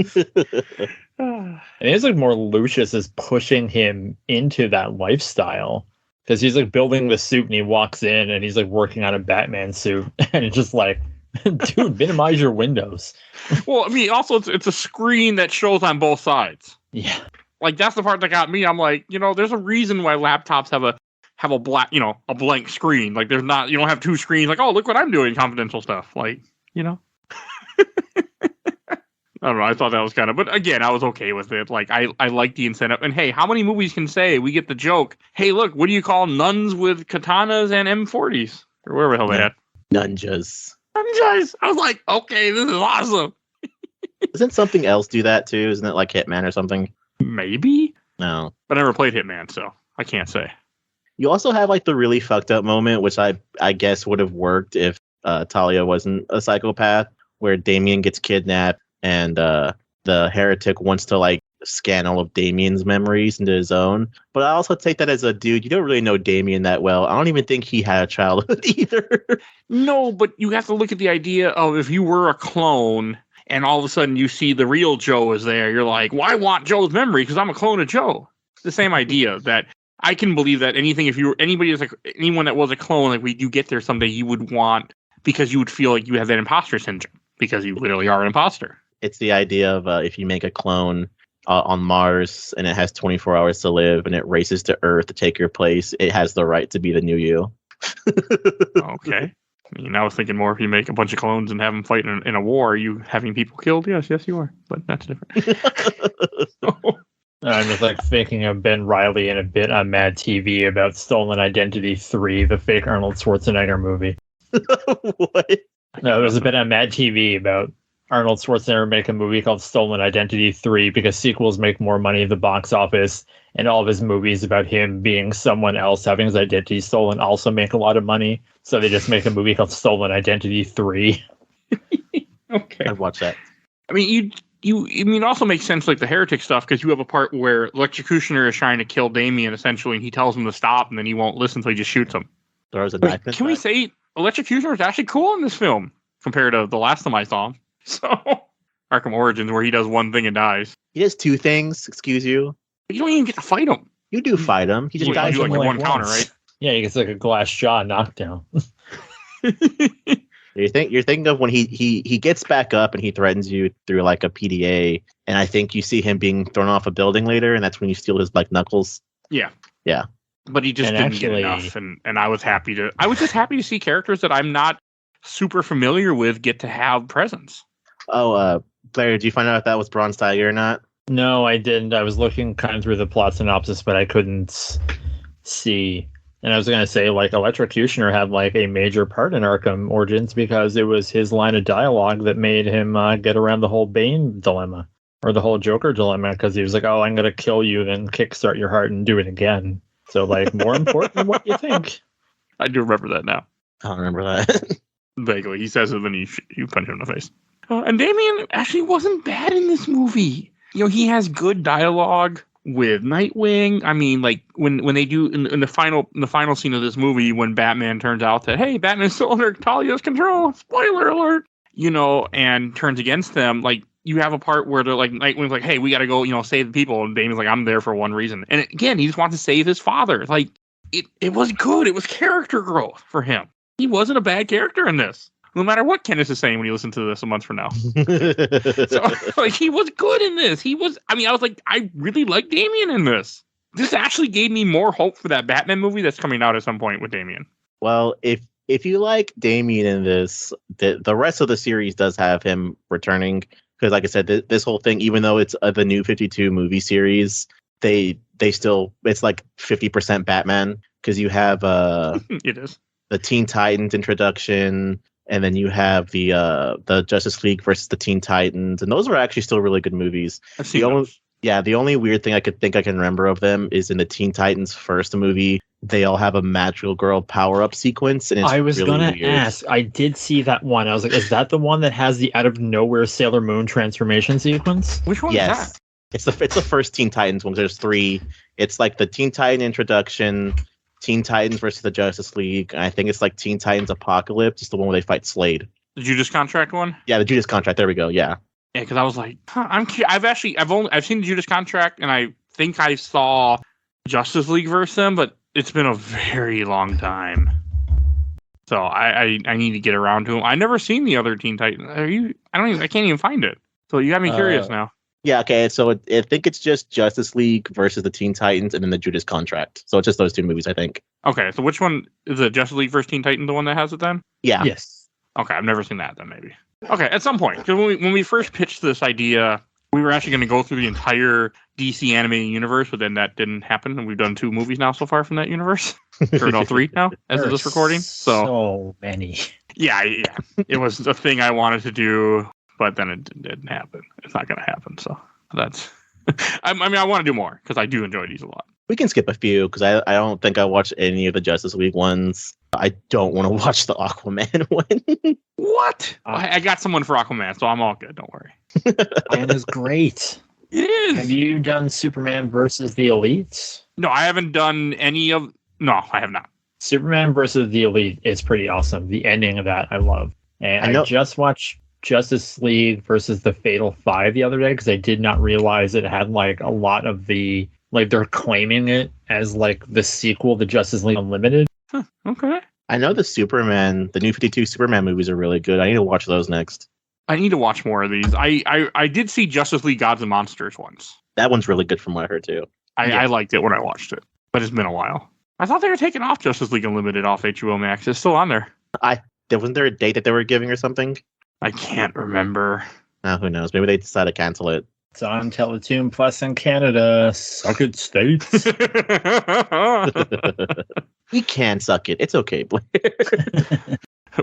Speaker 4: it's more Lucius is pushing him into that lifestyle. Because he's building the suit and he walks in and he's working on a Batman suit. And it's just dude, minimize your windows.
Speaker 2: Well, I mean, also it's a screen that shows on both sides.
Speaker 4: Yeah.
Speaker 2: That's the part that got me. I'm there's a reason why laptops have a black, a blank screen. There's not, you don't have two screens. Oh, look what I'm doing, confidential stuff. I don't know. I thought that was but again, I was okay with it. I like the incentive. And hey, how many movies can say we get the joke? Hey, look, what do you call nuns with katanas and M40s or whatever the hell they had?
Speaker 3: Nunjas.
Speaker 2: I was okay, this is awesome.
Speaker 3: Doesn't something else do that too? Isn't it Hitman or something?
Speaker 2: Maybe.
Speaker 3: No,
Speaker 2: but I never played Hitman, so I can't say.
Speaker 3: You also have the really fucked up moment, which I guess would have worked if Talia wasn't a psychopath, where Damien gets kidnapped. And the heretic wants to scan all of Damien's memories into his own. But I also take that as a dude, you don't really know Damien that well. I don't even think he had a childhood either.
Speaker 2: No, but you have to look at the idea of if you were a clone and all of a sudden you see the real Joe is there, you're like, well, I want Joe's memory because I'm a clone of Joe. It's the same idea that I can believe that anyone that was a clone, you get there someday, you would want, because you would feel like you have that imposter syndrome because you literally are an imposter.
Speaker 3: It's the idea of if you make a clone on Mars and it has 24 hours to live and it races to Earth to take your place, it has the right to be the new you.
Speaker 2: Okay. I mean, I was thinking more if you make a bunch of clones and have them fight in a war, are you having people killed? Yes, you are. But that's different.
Speaker 4: I'm just thinking of Ben Reilly in a bit on Mad TV about Stolen Identity 3, the fake Arnold Schwarzenegger movie.
Speaker 3: What?
Speaker 4: No, there's a bit on Mad TV about Arnold Schwarzenegger make a movie called Stolen Identity 3 because sequels make more money at the box office, and all of his movies about him being someone else having his identity stolen also make a lot of money. So they just make a movie called Stolen Identity 3.
Speaker 2: Okay.
Speaker 3: I'd watch that.
Speaker 2: I mean, it also makes sense the heretic stuff because you have a part where Electrocutioner is trying to kill Damien essentially, and he tells him to stop, and then he won't listen, so he just shoots him.
Speaker 3: Throws a knife.
Speaker 2: Can we say Electrocutioner is actually cool in this film compared to the last time I saw him? So, Arkham Origins, where he does one thing and dies.
Speaker 3: He does two things, excuse you.
Speaker 2: You don't even get to fight him.
Speaker 3: You do fight him. He just dies.
Speaker 2: You do one counter, right?
Speaker 4: Yeah, he gets a glass jaw knockdown.
Speaker 3: You're thinking of when he gets back up and he threatens you through a PDA, and I think you see him being thrown off a building later, and that's when you steal his knuckles.
Speaker 2: Yeah.
Speaker 3: Yeah.
Speaker 2: But he just didn't get enough, and I was just happy to see characters that I'm not super familiar with get to have presence.
Speaker 3: Oh, Blair, did you find out if that was Bronze Tiger or not?
Speaker 4: No, I didn't. I was looking kind of through the plot synopsis, but I couldn't see. And I was going to say, Electrocutioner had, a major part in Arkham Origins because it was his line of dialogue that made him get around the whole Bane dilemma, or the whole Joker dilemma, because he was like, oh, I'm going to kill you, then kickstart your heart and do it again. So, more important than what you think.
Speaker 2: I do remember that now.
Speaker 3: I don't remember that.
Speaker 2: Vaguely. He says it, then you punch him in the face. And Damien actually wasn't bad in this movie. He has good dialogue with Nightwing. I mean, when they do in the final scene of this movie, when Batman turns out that, hey, Batman's still under Talia's control, spoiler alert, and turns against them, you have a part where they're Nightwing's like, hey, we got to go, save the people. And Damien's like, I'm there for one reason. And again, he just wants to save his father. It was good. It was character growth for him. He wasn't a bad character in this. No matter what Kenneth is saying when you listen to this a month from now. So, he was good in this. I really like Damien in this. This actually gave me more hope for that Batman movie that's coming out at some point with Damien.
Speaker 3: Well, if you like Damien in this, the rest of the series does have him returning. because like I said, this whole thing, even though it's the New 52 movie series, they still, it's like 50% Batman, because you have
Speaker 2: It is.
Speaker 3: the Teen Titans introduction, and then you have the Justice League versus the Teen Titans, and those were actually still really good movies.
Speaker 2: I've seen those.
Speaker 3: Yeah, the only weird thing I can remember of them is in the Teen Titans first movie, they all have a magical girl power-up sequence, and it's
Speaker 4: I was
Speaker 3: really
Speaker 4: gonna
Speaker 3: weird.
Speaker 4: ask. I did see that one. I was like, is that the one that has the out of nowhere Sailor Moon transformation sequence?
Speaker 2: Which one is
Speaker 3: Yes.
Speaker 2: that?
Speaker 3: It's the first Teen Titans one. There's 3. It's like the Teen Titan introduction, Teen Titans versus the Justice League, and I think it's like Teen Titans Apocalypse. It's the one where they fight Slade.
Speaker 2: The Judas Contract one?
Speaker 3: Yeah, the Judas Contract. There we go. Yeah.
Speaker 2: Yeah, because I was like, I've seen the Judas Contract, and I think I saw Justice League versus them, but it's been a very long time. So I need to get around to them. I never seen the other Teen Titans. I can't even find it. So you got me curious now.
Speaker 3: Yeah, okay. So I think it's just Justice League versus the Teen Titans, and then the Judas Contract. So it's just those 2 movies, I think.
Speaker 2: Okay, so which one is the Justice League versus Teen Titans, the one that has it then?
Speaker 3: Yeah.
Speaker 4: Yes.
Speaker 2: Okay, I've never seen that then, maybe. Okay, at some point, because when we first pitched this idea, we were actually going to go through the entire DC animated universe, but then that didn't happen, and we've done 2 movies now so far from that universe. Or no, 3 now, as of this recording.
Speaker 4: So many.
Speaker 2: Yeah, it was a thing I wanted to do, but then it didn't happen. It's not going to happen, so that's... I want to do more, because I do enjoy these a lot.
Speaker 3: We can skip a few, because I don't think I watched any of the Justice League ones. I don't want to watch the Aquaman one.
Speaker 2: What? I got someone for Aquaman, so I'm all good. Don't worry.
Speaker 4: Man is great.
Speaker 2: It is.
Speaker 4: Have you done Superman versus the Elites?
Speaker 2: No, I haven't done any of... No, I have not.
Speaker 4: Superman versus the Elite is pretty awesome. The ending of that I love. And I just watched Justice League versus the Fatal 5 the other day, because I did not realize it had like a lot of the... Like they're claiming it as like the sequel to Justice League Unlimited.
Speaker 2: Huh, okay.
Speaker 3: I know the New 52 Superman movies are really good. I need to watch those next.
Speaker 2: I need to watch more of these. I did see Justice League Gods and Monsters once.
Speaker 3: That one's really good from what I heard too.
Speaker 2: I liked it when I watched it, but it's been a while. I thought they were taking off Justice League Unlimited off HBO Max. It's still on there.
Speaker 3: Wasn't there a date that they were giving or something?
Speaker 2: I can't remember.
Speaker 3: Who knows? Maybe they decided to cancel it.
Speaker 4: It's on Teletoon Plus in Canada. Suck it, States.
Speaker 3: We can suck it. It's okay, Blair.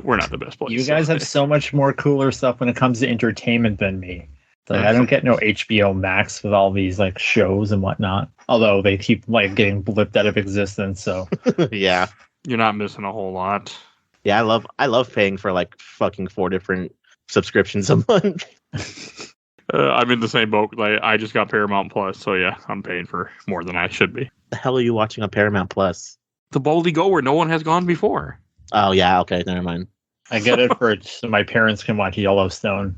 Speaker 2: We're not the best place.
Speaker 4: You guys have so much more cooler stuff when it comes to entertainment than me. Like, I don't get no HBO Max with all these like shows and whatnot. Although they keep like getting blipped out of existence. So
Speaker 3: Yeah.
Speaker 2: You're not missing a whole lot.
Speaker 3: Yeah, I love paying for like fucking 4 different subscriptions a month.
Speaker 2: I'm in the same boat. I just got Paramount Plus, so yeah, I'm paying for more than I should be.
Speaker 3: The hell are you watching on Paramount Plus?
Speaker 2: The Boldly Go where no one has gone before.
Speaker 3: Oh yeah, okay, never mind.
Speaker 4: I get it for so my parents can watch Yellowstone.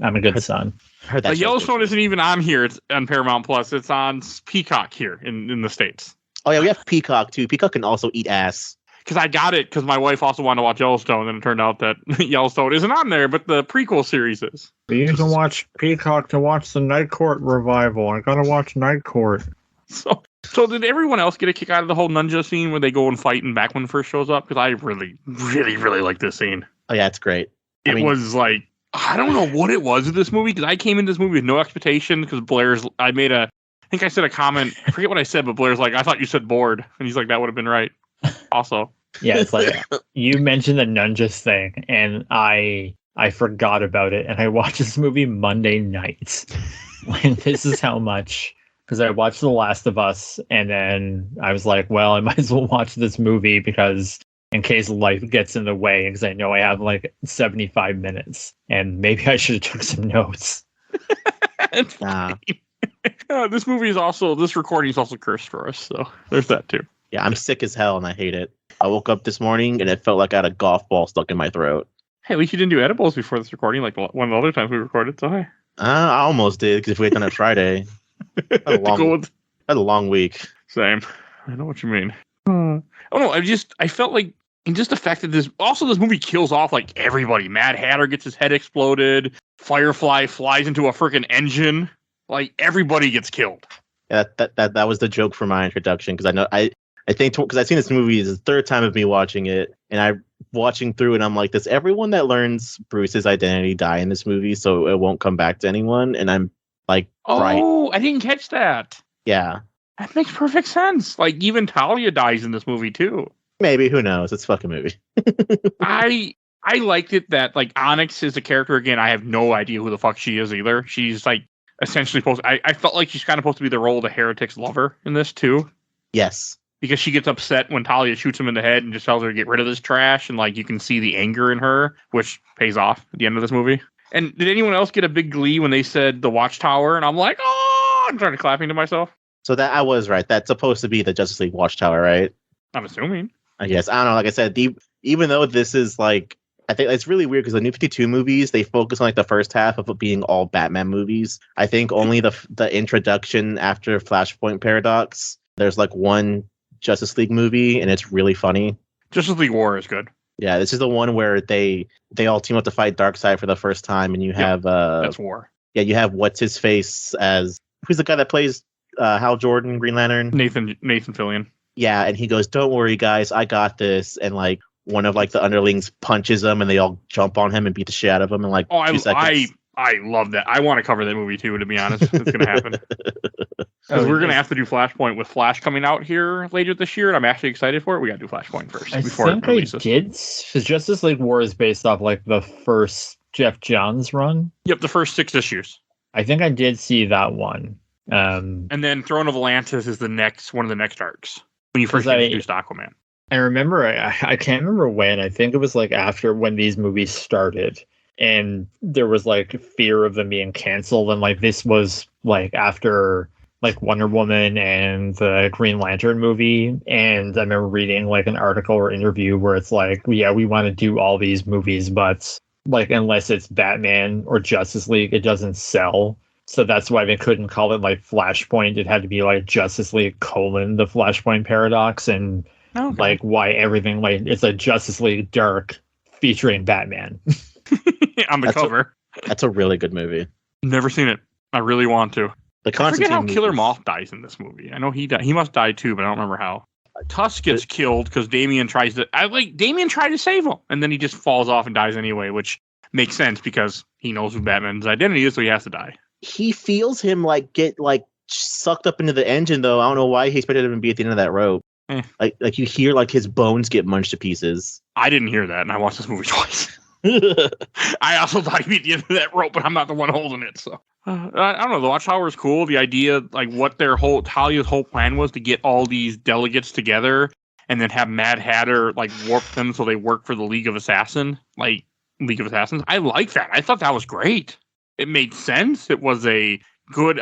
Speaker 4: I'm a good son.
Speaker 3: Heard that show's
Speaker 2: Yellowstone
Speaker 3: good.
Speaker 2: isn't even on here. It's on Paramount Plus. It's on Peacock here in the States.
Speaker 3: Oh yeah, we have Peacock too. Peacock can also eat ass.
Speaker 2: Because I got it because my wife also wanted to watch Yellowstone, and it turned out that Yellowstone isn't on there, but the prequel series is.
Speaker 4: You can watch Peacock to watch the Night Court revival. I gotta watch Night Court.
Speaker 2: So did everyone else get a kick out of the whole ninja scene where they go and fight and Bachman first shows up? Because I really, really, really like this scene.
Speaker 3: Oh yeah, it's great.
Speaker 2: It was like, I don't know what it was with this movie, because I came in this movie with no expectation, because I think I said a comment, I forget what I said, but Blair's like, I thought you said bored. And he's like, that would have been right. Also.
Speaker 4: Yeah, it's like you mentioned the Nunjas thing, and I forgot about it, and I watched this movie Monday nights. Like, this is how much, because I watched The Last of Us, and then I was like, well, I might as well watch this movie because in case life gets in the way, because I know I have like 75 minutes, and maybe I should have took some notes.
Speaker 2: This recording is also cursed for us, so there's that too.
Speaker 3: Yeah, I'm sick as hell and I hate it. I woke up this morning and it felt like I had a golf ball stuck in my throat.
Speaker 2: Hey, at least you didn't do edibles before this recording, like one of the other times we recorded, so hey.
Speaker 3: I almost did, because if we had done it Friday, I had a long week.
Speaker 2: Same. I know what you mean. Oh no, I felt like and just the fact that this movie kills off like everybody. Mad Hatter gets his head exploded. Firefly flies into a freaking engine. Like everybody gets killed.
Speaker 3: Yeah, that was the joke for my introduction, because I think because I've seen this movie, it's the 3rd time of me watching it, and I watching through, and I'm like, does everyone that learns Bruce's identity die in this movie, so it won't come back to anyone? And I'm like, right,
Speaker 2: Oh, I didn't catch that.
Speaker 3: yeah,
Speaker 2: That makes perfect sense. Like, even Talia dies in this movie, too.
Speaker 3: maybe, who knows? It's a fucking movie.
Speaker 2: I liked it that, like, Onyx is a character, again, I have no idea who the fuck she is either. She's, like, essentially supposed... I felt like she's kind of supposed to be the role of the heretic's lover in this, too.
Speaker 3: Yes.
Speaker 2: Because she gets upset when Talia shoots him in the head and just tells her to get rid of this trash, and, like, you can see the anger in her, which pays off at the end of this movie. And did anyone else get a big glee when they said the Watchtower? And I'm like, oh! I started clapping to myself.
Speaker 3: So that I was right. That's supposed to be the Justice League Watchtower, right?
Speaker 2: I'm assuming.
Speaker 3: I guess. I don't know. Like I said, even though this is like, I think it's really weird because the New 52 movies, they focus on like the first half of it being all Batman movies. I think only the introduction after Flashpoint Paradox, there's like one Justice League movie, and it's really funny.
Speaker 2: Justice League War is good.
Speaker 3: Yeah, this is the one where they all team up to fight Darkseid for the first time, and you have
Speaker 2: that's War.
Speaker 3: Yeah, you have what's his face as who's the guy that plays Hal Jordan, Green Lantern?
Speaker 2: Nathan Fillion.
Speaker 3: Yeah, and he goes, "Don't worry, guys, I got this." And like one of like the underlings punches him, and they all jump on him and beat the shit out of him in like 2 seconds.
Speaker 2: I love that. I want to cover that movie too. To be honest, it's going to happen because we're going to have to do Flashpoint with Flash coming out here later this year, and I'm actually excited for it. We got to do Flashpoint first before it releases.
Speaker 4: I did. Because Justice League War is based off like the first Jeff Johns run.
Speaker 2: Yep, the first 6 issues.
Speaker 4: I think I did see that one.
Speaker 2: And then Throne of Atlantis is one of the next arcs when you first introduced Aquaman.
Speaker 4: I remember, I can't remember when. I think it was like after when these movies started, and there was like fear of them being canceled, and like this was like after like Wonder Woman and the Green Lantern movie. And I remember reading like an article or interview where it's like, yeah, we want to do all these movies, but like unless it's Batman or Justice League, it doesn't sell. So that's why they couldn't call it like Flashpoint. It had to be like Justice League : the Flashpoint Paradox, and like why everything like it's a Justice League Dark featuring Batman
Speaker 2: on the cover.
Speaker 3: That's a really good movie.
Speaker 2: Never seen it. I really want to.
Speaker 3: I forget
Speaker 2: how Killer Moth dies in this movie. I know he must die too, but I don't remember how. Tusk gets killed because Damian tried to save him, and then he just falls off and dies anyway, which makes sense because he knows who Batman's identity is, so he has to die.
Speaker 3: He feels him like get like sucked up into the engine, though. I don't know why he expected him to be at the end of that rope. Like you hear like his bones get munched to pieces.
Speaker 2: I didn't hear that, and I watched this movie twice. I also thought he'd be at the end of that rope, but I'm not the one holding it. So I don't know. The Watchtower is cool. The idea, like what Talia's whole plan was to get all these delegates together and then have Mad Hatter like warp them so they work for the League of Assassins. I like that. I thought that was great. It made sense. It was a good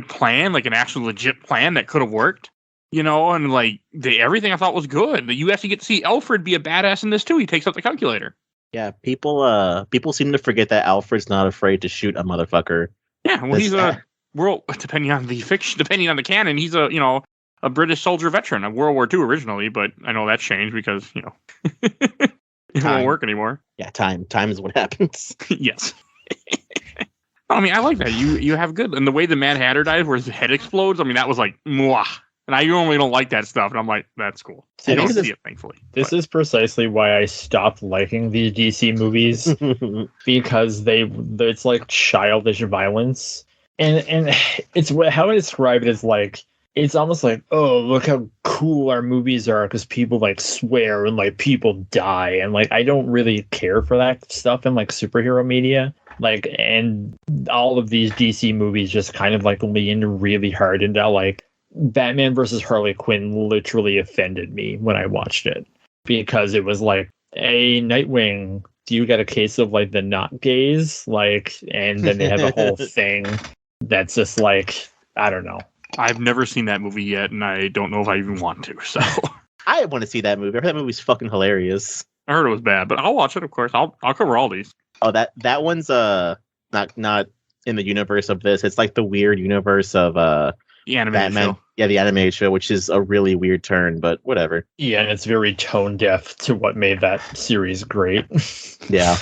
Speaker 2: plan, like an actual legit plan that could have worked. You know, and like everything I thought was good. You actually get to see Alfred be a badass in this too. He takes up the calculator.
Speaker 3: Yeah, people seem to forget that Alfred's not afraid to shoot a motherfucker.
Speaker 2: Yeah, well, he's depending on the fiction, depending on the canon, he's a British soldier veteran of World War II originally, but I know that's changed because it won't work anymore.
Speaker 3: Yeah, time is what happens.
Speaker 2: Yes. I mean, I like that. You have good, and the way the Mad Hatter dies, where his head explodes. I mean, that was like, mwah. And I normally don't like that stuff, and I'm like, that's cool. I don't see it, thankfully.
Speaker 4: This is precisely why I stopped liking the DC movies, because it's like childish violence, and it's how I describe it is like it's almost like, oh, look how cool our movies are because people like swear and like people die, and like I don't really care for that stuff in like superhero media. Like, and all of these DC movies just kind of like lean really hard into like. Batman versus Harley Quinn literally offended me when I watched it because it was like, hey, Nightwing, do you got a case of like the not gays? Like, and then they have a whole thing that's just like, I don't know.
Speaker 2: I've never seen that movie yet, and I don't know if I even want to. So
Speaker 3: I want to see that movie. I heard that movie's fucking hilarious.
Speaker 2: I heard it was bad, but I'll watch it. Of course, I'll cover all these.
Speaker 3: Oh, that one's not in the universe of this. It's like the weird universe of
Speaker 2: the animated
Speaker 3: Batman.
Speaker 2: show.
Speaker 3: Yeah, the animated show, which is a really weird turn, but whatever.
Speaker 4: Yeah, and it's very tone deaf to what made that series great.
Speaker 3: Yeah.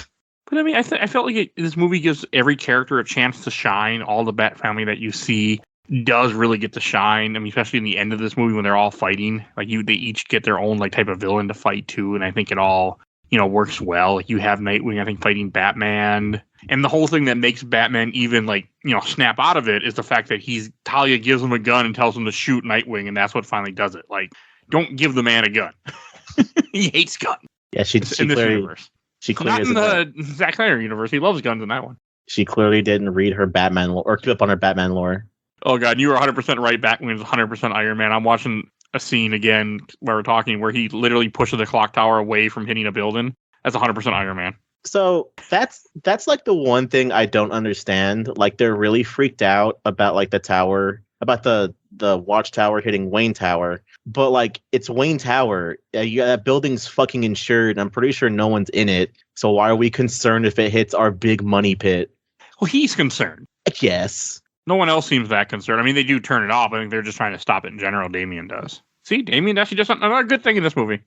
Speaker 2: But I mean, I felt like this movie gives every character a chance to shine. All the Bat family that you see, does really get to shine. I mean, especially in the end of this movie when they're all fighting. Like they each get their own like type of villain to fight too, and I think it all works well. Like you have Nightwing, I think, fighting Batman, and the whole thing that makes Batman even like snap out of it is the fact that Talia gives him a gun and tells him to shoot Nightwing, and that's what finally does it. Like, don't give the man a gun. He hates guns.
Speaker 3: Yeah, she
Speaker 2: in this
Speaker 3: clearly,
Speaker 2: universe.
Speaker 3: She clearly
Speaker 2: not in the Zack Snyder universe. He loves guns in that one.
Speaker 3: She clearly didn't read her Batman lore, or keep up on her Batman lore.
Speaker 2: Oh god, you were 100% right. Batman's 100% Iron Man. I'm watching a scene again where we're talking where he literally pushes the clock tower away from hitting a building. That's 100% Iron Man.
Speaker 3: So that's like the one thing I don't understand. Like they're really freaked out about like the tower, about the watchtower hitting Wayne Tower, but like it's Wayne Tower. That building's fucking insured. And I'm pretty sure no one's in it. So why are we concerned if it hits our big money pit?
Speaker 2: Well, he's concerned.
Speaker 3: Yes.
Speaker 2: No one else seems that concerned. I mean, they do turn it off. I think they're just trying to stop it in general. Damian does. See, Damian actually does another good thing in this movie.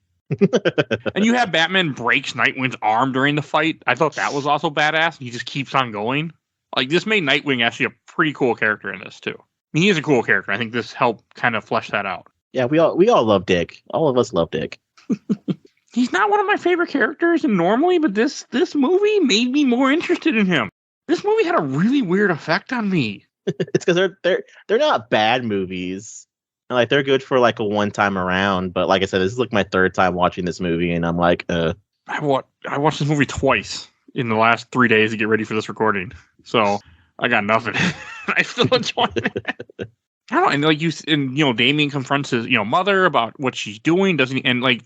Speaker 2: And you have Batman breaks Nightwing's arm during the fight. I thought that was also badass. He just keeps on going. Like, this made Nightwing actually a pretty cool character in this, too. I mean, he is a cool character. I think this helped kind of flesh that out.
Speaker 3: Yeah, we all love Dick. All of us love Dick.
Speaker 2: He's not one of my favorite characters normally, but this movie made me more interested in him. This movie had a really weird effect on me.
Speaker 3: It's because they're not bad movies. Like they're good for like a one time around, but like I said, this is like my third time watching this movie, and I'm like,
Speaker 2: I watched this movie twice in the last 3 days to get ready for this recording, so I got nothing. I still enjoy it. I don't know, and Damian confronts his mother about what she's doing, doesn't he? And like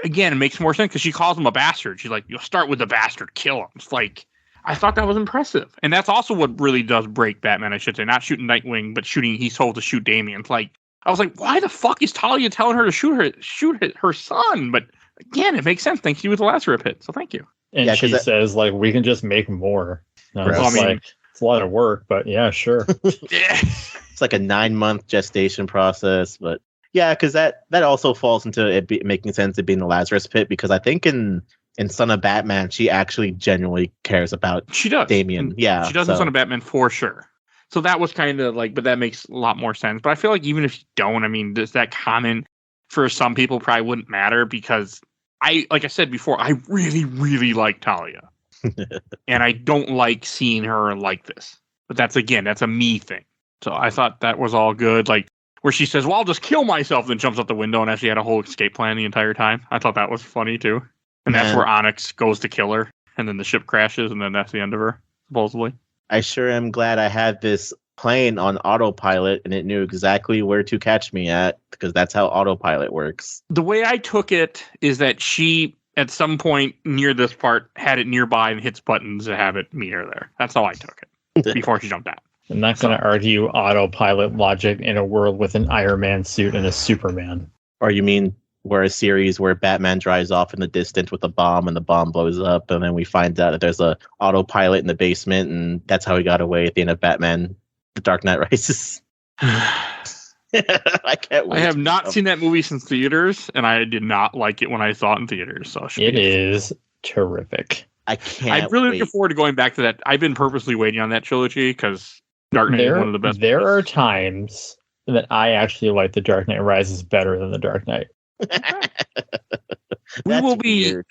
Speaker 2: again, it makes more sense because she calls him a bastard. She's like, "You'll start with the bastard, kill him." It's like, I thought that was impressive, and that's also what really does break Batman. I should say, not shooting Nightwing, but he's told to shoot Damian. It's like, I was like, why the fuck is Talia telling her to shoot her son? But again, it makes sense. Thanks to you with the laser pit. So thank you.
Speaker 4: And she says, like, we can just make more. It's a lot of work, but yeah, sure.
Speaker 2: Yeah.
Speaker 3: It's like a 9-month gestation process. But yeah, because that also falls into it making sense of being the Lazarus pit, because I think in Son of Batman, she actually genuinely cares about Damian. Yeah.
Speaker 2: She does in Son of Batman for sure. So that was kind of like, but that makes a lot more sense. But I feel like even if you don't, I mean, does that comment for some people probably wouldn't matter, because like I said before, I really, really like Talia. And I don't like seeing her like this. But that's a me thing. So I thought that was all good. Like where she says, well, I'll just kill myself, then jumps out the window and actually had a whole escape plan the entire time. I thought that was funny too. And that's where Onyx goes to kill her. And then the ship crashes and then that's the end of her, supposedly.
Speaker 3: I sure am glad I had this plane on autopilot and it knew exactly where to catch me at, because that's how autopilot works.
Speaker 2: The way I took it is that she, at some point near this part, had it nearby and hits buttons to have it meet her there. That's how I took it before she jumped out.
Speaker 4: I'm not going to argue autopilot logic in a world with an Iron Man suit and a Superman.
Speaker 3: Or you mean where a series where Batman drives off in the distance with a bomb and the bomb blows up, and then we find out that there's a autopilot in the basement, and that's how he got away at the end of Batman The Dark Knight Rises. I can't wait.
Speaker 2: I have not seen that movie since theaters, and I did not like it when I saw it in theaters. So
Speaker 4: it is terrific.
Speaker 3: I can't.
Speaker 2: I'm really looking forward to going back to that. I've been purposely waiting on that trilogy because Dark Knight is one of the best.
Speaker 4: There are times that I actually like The Dark Knight Rises better than The Dark Knight.
Speaker 2: We will be
Speaker 3: weird.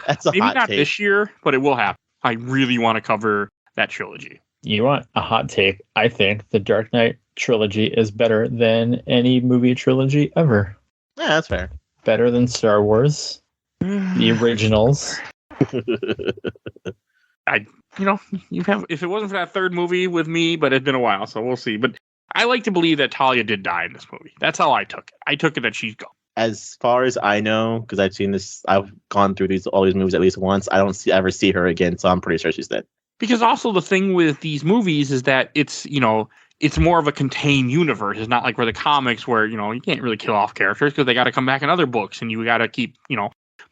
Speaker 3: That's a
Speaker 2: maybe
Speaker 3: hot
Speaker 2: not
Speaker 3: take.
Speaker 2: this year, but it will happen. I really want to cover that trilogy.
Speaker 4: You want a hot take? I think the Dark Knight trilogy is better than any movie trilogy ever.
Speaker 3: Yeah, that's fair.
Speaker 4: Better than Star Wars, the originals.
Speaker 2: If it wasn't for that third movie with me, but it's been a while, so we'll see. But I like to believe that Talia did die in this movie. That's how I took it. I took it that she's gone.
Speaker 3: As far as I know, because I've gone through all these movies at least once. I don't ever see her again, so I'm pretty sure she's dead.
Speaker 2: Because also the thing with these movies is that it's more of a contained universe. It's not like where the comics where, you can't really kill off characters because they got to come back in other books and you got to keep,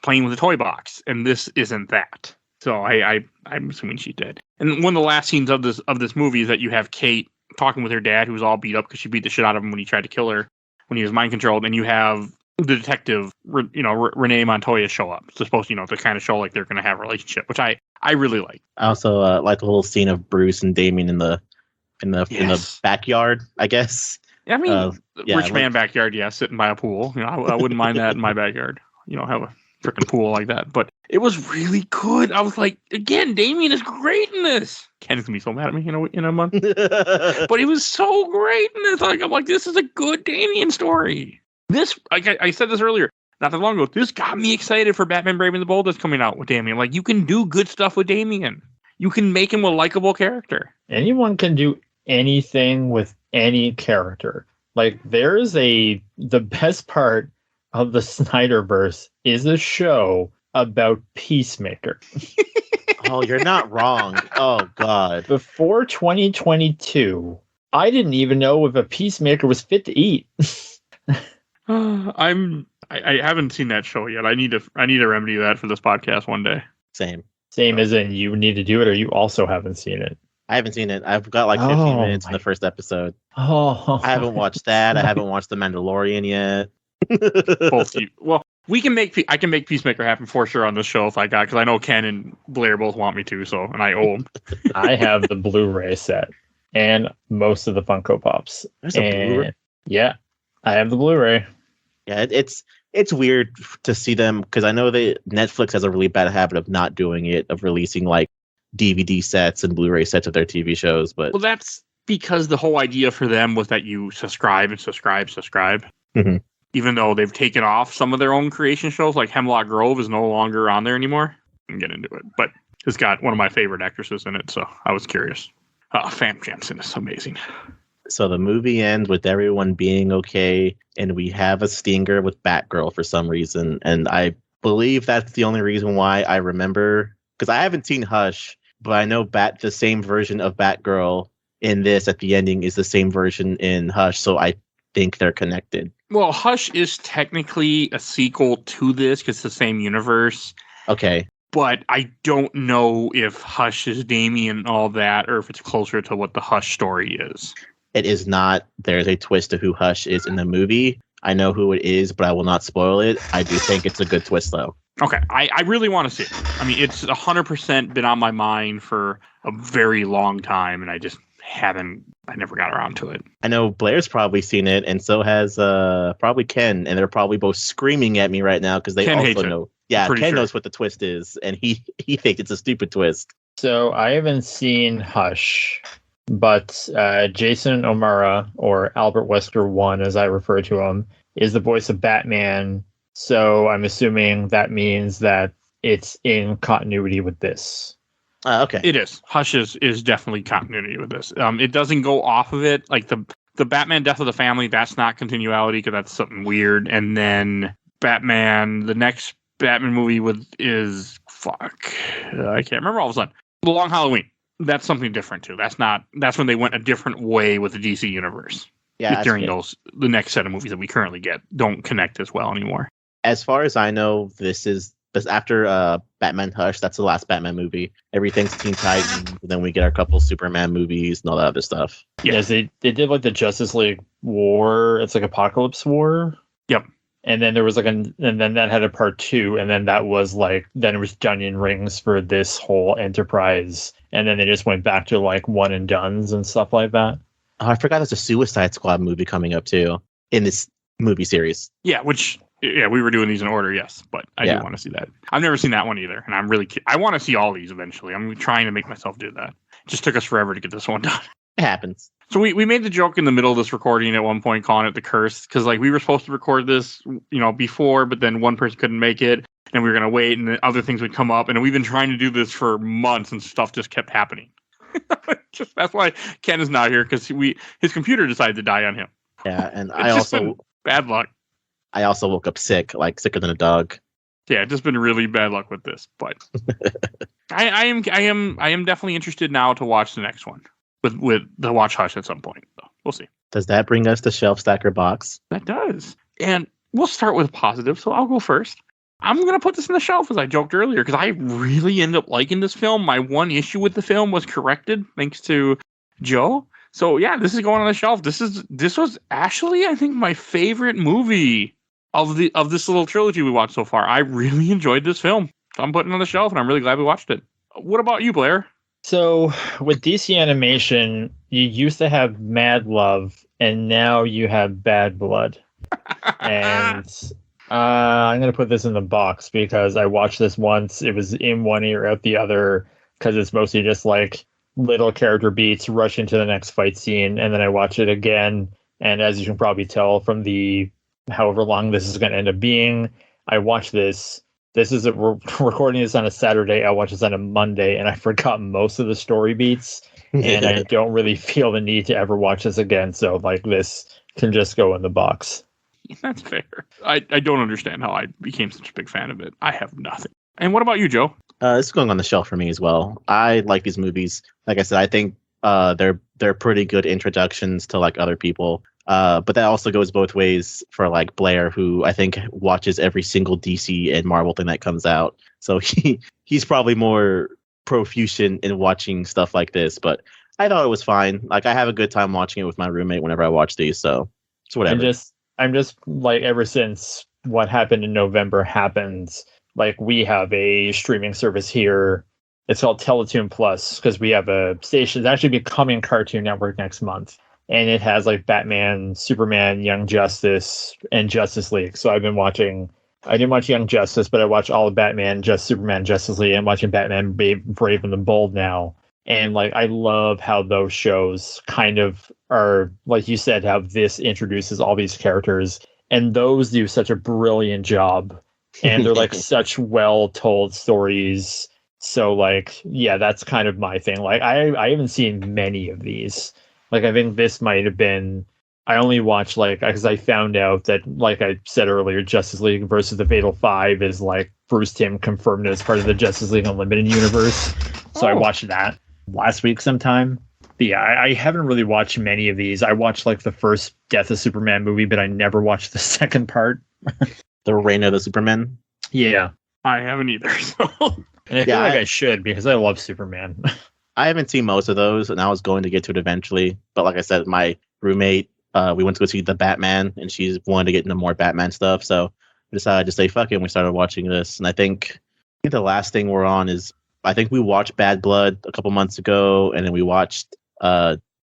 Speaker 2: playing with the toy box. And this isn't that. So I'm assuming she did. And one of the last scenes of this movie is that you have Kate talking with her dad, who was all beat up because she beat the shit out of him when he tried to kill her, when he was mind controlled. And you have the detective, Renee Montoya show up. It's supposed to kind of show like they're going to have a relationship, which I really like.
Speaker 3: I also like the little scene of Bruce and Damien in the in the backyard, I guess.
Speaker 2: I mean, rich
Speaker 3: yeah,
Speaker 2: man backyard, sitting by a pool. I wouldn't mind that in my backyard. Have a freaking pool like that. But it was really good. I was like, again, Damien is great in this. Ken's gonna be so mad at me in a month. But he was so great in this. I'm like, this is a good Damien story. This, I said this earlier, not that long ago. This got me excited for Batman Brave and the Bold that's coming out with Damien. Like, you can do good stuff with Damien. You can make him a likable character.
Speaker 4: Anyone can do anything with any character. Like, the best part of the Snyderverse is a show about Peacemaker.
Speaker 3: Oh, you're not wrong. Oh, God.
Speaker 4: Before 2022, I didn't even know if a Peacemaker was fit to eat.
Speaker 2: I haven't seen that show yet. I need to remedy that for this podcast one day.
Speaker 3: Same
Speaker 4: as in you need to do it, or you also haven't seen it?
Speaker 3: I haven't seen it. I've got like 15 minutes in the first episode. I haven't watched that. I haven't watched The Mandalorian yet.
Speaker 2: Both you. Well, I can make Peacemaker happen for sure on this show if I got, because I know Ken and Blair both want me to. So, and I owe them.
Speaker 4: I have the Blu-ray set and most of the Funko Pops.
Speaker 3: There's a Blu-ray.
Speaker 4: Yeah, I have the Blu-ray.
Speaker 3: Yeah, it's weird to see them, because I know that Netflix has a really bad habit of not doing it, of releasing like DVD sets and Blu-ray sets of their TV shows. But
Speaker 2: well, that's because the whole idea for them was that you subscribe.
Speaker 3: Mm-hmm.
Speaker 2: Even though they've taken off some of their own creation shows, like Hemlock Grove is no longer on there anymore. I can get into it, but it's got one of my favorite actresses in it, so I was curious. Fam Jansen is amazing.
Speaker 3: So the movie ends with everyone being okay, and we have a stinger with Batgirl for some reason, and I believe that's the only reason why I remember, because I haven't seen Hush, but I know the same version of Batgirl in this at the ending is the same version in Hush, so I think they're connected.
Speaker 2: Well, Hush is technically a sequel to this because it's the same universe.
Speaker 3: Okay.
Speaker 2: But I don't know if Hush is Damien and all that, or if it's closer to what the Hush story is.
Speaker 3: It is not. There's a twist to who Hush is in the movie. I know who it is, but I will not spoil it. I do think it's a good twist, though.
Speaker 2: Okay. I really want to see it. I mean, it's 100% been on my mind for a very long time, and I just I never got around to it. I
Speaker 3: know Blair's probably seen it, and so has probably Ken, and they're probably both screaming at me right now because they
Speaker 2: Ken
Speaker 3: also know. Yeah, Ken knows what the twist is, and he thinks it's a stupid twist.
Speaker 4: So I haven't seen Hush, but Jason O'Mara, or Albert Wesker 1, as I refer to him, is the voice of Batman. So I'm assuming that means that it's in continuity with this.
Speaker 3: Okay.
Speaker 2: It is. Hush is definitely continuity with this. It doesn't go off of it. Like the Batman Death of the Family, that's not continuality because that's something weird. And then Batman, the next Batman movie I can't remember all of a sudden. The Long Halloween. That's something different too. That's when they went a different way with the DC universe.
Speaker 3: Yeah.
Speaker 2: During the next set of movies that we currently get don't connect as well anymore.
Speaker 3: As far as I know, this after Batman Hush, that's the last Batman movie. Everything's Teen Titans, and then we get our couple Superman movies and all that other stuff.
Speaker 4: Yes, they did like the Justice League War. It's like Apocalypse War.
Speaker 2: Yep.
Speaker 4: And then there was and then that had a part 2, and then that was then it was Onion Rings for this whole enterprise, and then they just went back to like one and dones and stuff like that.
Speaker 3: Oh, I forgot there's a Suicide Squad movie coming up too in this movie series.
Speaker 2: Yeah, we were doing these in order, yes, but I do want to see that. I've never seen that one either, and I want to see all these eventually. I'm trying to make myself do that. It just took us forever to get this one done.
Speaker 3: It happens.
Speaker 2: So we made the joke in the middle of this recording at one point, calling it the curse, because like we were supposed to record this, before, but then one person couldn't make it, and we were gonna wait, and then other things would come up, and we've been trying to do this for months, and stuff just kept happening. That's why Ken is not here, because his computer decided to die on him.
Speaker 3: Yeah, and I also
Speaker 2: bad luck.
Speaker 3: I also woke up sick, like sicker than a dog.
Speaker 2: Yeah, just been really bad luck with this, but I am definitely interested now to watch the next one with the watch Hush at some point. So we'll see.
Speaker 3: Does that bring us to Shelf Stacker Box?
Speaker 2: That does, and we'll start with positive. So I'll go first. I'm gonna put this in the shelf, as I joked earlier, because I really end up liking this film. My one issue with the film was corrected thanks to Joe. So yeah, this is going on the shelf. This was actually, I think, my favorite movie of this little trilogy we watched so far. I really enjoyed this film. So I'm putting it on the shelf, and I'm really glad we watched it. What about you, Blair?
Speaker 4: So with DC animation, you used to have Mad Love, and now you have Bad Blood. And I'm going to put this in the box because I watched this once. It was in one ear, out the other, because it's mostly just like little character beats, rush into the next fight scene, and then I watch it again. And as you can probably tell from the however long this is going to end up being, I watched this. We're recording this on a Saturday. I watched this on a Monday, and I forgot most of the story beats. And I don't really feel the need to ever watch this again. So like this can just go in the box.
Speaker 2: That's fair. I don't understand how I became such a big fan of it. I have nothing. And what about you, Joe?
Speaker 3: It's going on the shelf for me as well. I like these movies. Like I said, I think they're pretty good introductions to like other people. But that also goes both ways for like Blair, who I think watches every single DC and Marvel thing that comes out. So he's probably more proficient in watching stuff like this. But I thought it was fine. Like I have a good time watching it with my roommate whenever I watch these. So it's whatever.
Speaker 4: I'm just like, ever since what happened in November happens, like we have a streaming service here. It's called Teletoon Plus because we have a station. It's actually becoming Cartoon Network next month. And it has like Batman, Superman, Young Justice, and Justice League. So I've been watching. I didn't watch Young Justice, but I watched all of Batman, Superman, Justice League. I'm watching Batman, Brave and the Bold now. And like I love how those shows kind of are, like you said, how this introduces all these characters, and those do such a brilliant job. And they're like such well told stories. So like, yeah, that's kind of my thing. Like I haven't seen many of these. Like, I think this might have been, I only watched, like, because I found out that, like I said earlier, Justice League versus the Fatal Five is, like, Bruce Timm confirmed as part of the Justice League Unlimited universe. So I watched that last week sometime. But yeah, I haven't really watched many of these. I watched, like, the first Death of Superman movie, but I never watched the second part.
Speaker 3: The Reign of the Superman?
Speaker 4: Yeah.
Speaker 2: I haven't either. So.
Speaker 4: And I feel like I should because I love Superman.
Speaker 3: I haven't seen most of those, and I was going to get to it eventually. But like I said, my roommate, we went to go see the Batman, and she's wanted to get into more Batman stuff. So we decided to say fuck it, and we started watching this. And I think the last thing we're on is, I think we watched Bad Blood a couple months ago, and then we watched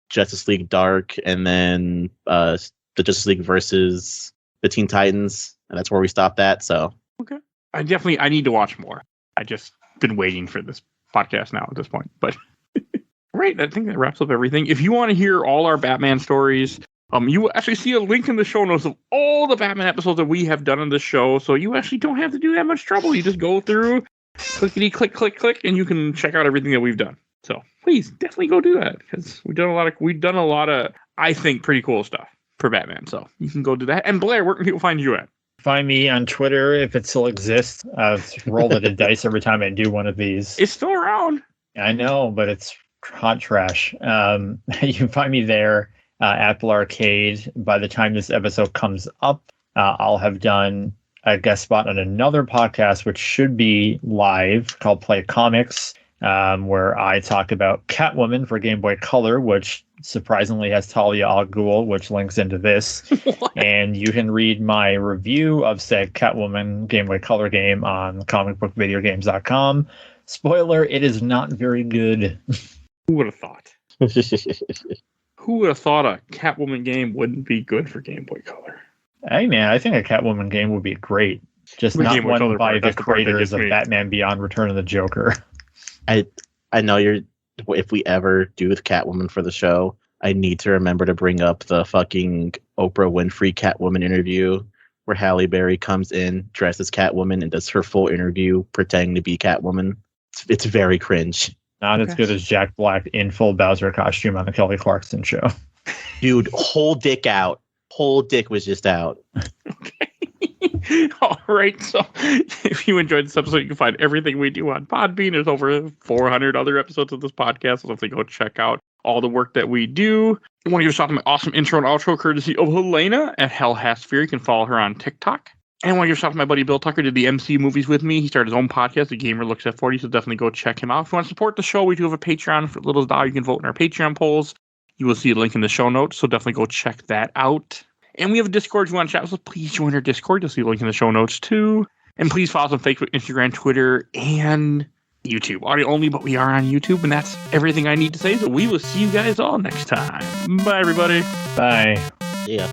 Speaker 3: Justice League Dark, and then the Justice League versus the Teen Titans, and that's where we stopped at. So
Speaker 2: okay, I need to watch more. I just been waiting for this podcast now at this point, but. Right, I think that wraps up everything. If you want to hear all our Batman stories, you will actually see a link in the show notes of all the Batman episodes that we have done on the show, so you actually don't have to do that much trouble. You just go through, clickety click, click, click, and you can check out everything that we've done. So please, definitely go do that, because we've done a lot of, I think, pretty cool stuff for Batman. So you can go do that. And Blair, where can people find you at?
Speaker 4: Find me on Twitter if it still exists. I've rolled it a dice every time I do one of these.
Speaker 2: It's still around.
Speaker 4: I know, but it's hot trash. You can find me there at Blair Arcade. By the time this episode comes up, I'll have done a guest spot on another podcast, which should be live, called Play Comics, where I talk about Catwoman for Game Boy Color, which surprisingly has Talia al Ghul, which links into this. And you can read my review of said Catwoman Game Boy Color game on comicbookvideogames.com. Spoiler, it is not very good.
Speaker 2: Who would have thought? Who would have thought a Catwoman game wouldn't be good for Game Boy Color?
Speaker 4: Hey, man, I think a Catwoman game would be great. Just not one by the creators of Batman Beyond Return of the Joker.
Speaker 3: I know if we ever do with Catwoman for the show, I need to remember to bring up the fucking Oprah Winfrey Catwoman interview where Halle Berry comes in dressed as Catwoman and does her full interview pretending to be Catwoman. It's very cringe.
Speaker 4: Not as good as Jack Black in full Bowser costume on the Kelly Clarkson show.
Speaker 3: Dude, whole dick out. Whole dick was just out.
Speaker 2: Okay. All right. So if you enjoyed this episode, you can find everything we do on Podbean. There's over 400 other episodes of this podcast. So definitely go check out all the work that we do. I want to give a shout out to my awesome intro and outro courtesy of Helena at Hell Has Fear. You can follow her on TikTok. And I want to give a shout out to my buddy Bill Tucker, did the MC movies with me. He started his own podcast, The Gamer Looks at 40, so definitely go check him out. If you want to support the show, we do have a Patreon. For little dollar, you can vote in our Patreon polls. You will see a link in the show notes, so definitely go check that out. And we have a Discord if you want to chat with us. Please join our Discord. You'll see a link in the show notes, too. And please follow us on Facebook, Instagram, Twitter, and YouTube. Audio only, but we are on YouTube, and that's everything I need to say. So we will see you guys all next time. Bye, everybody.
Speaker 4: Bye.
Speaker 3: Yeah.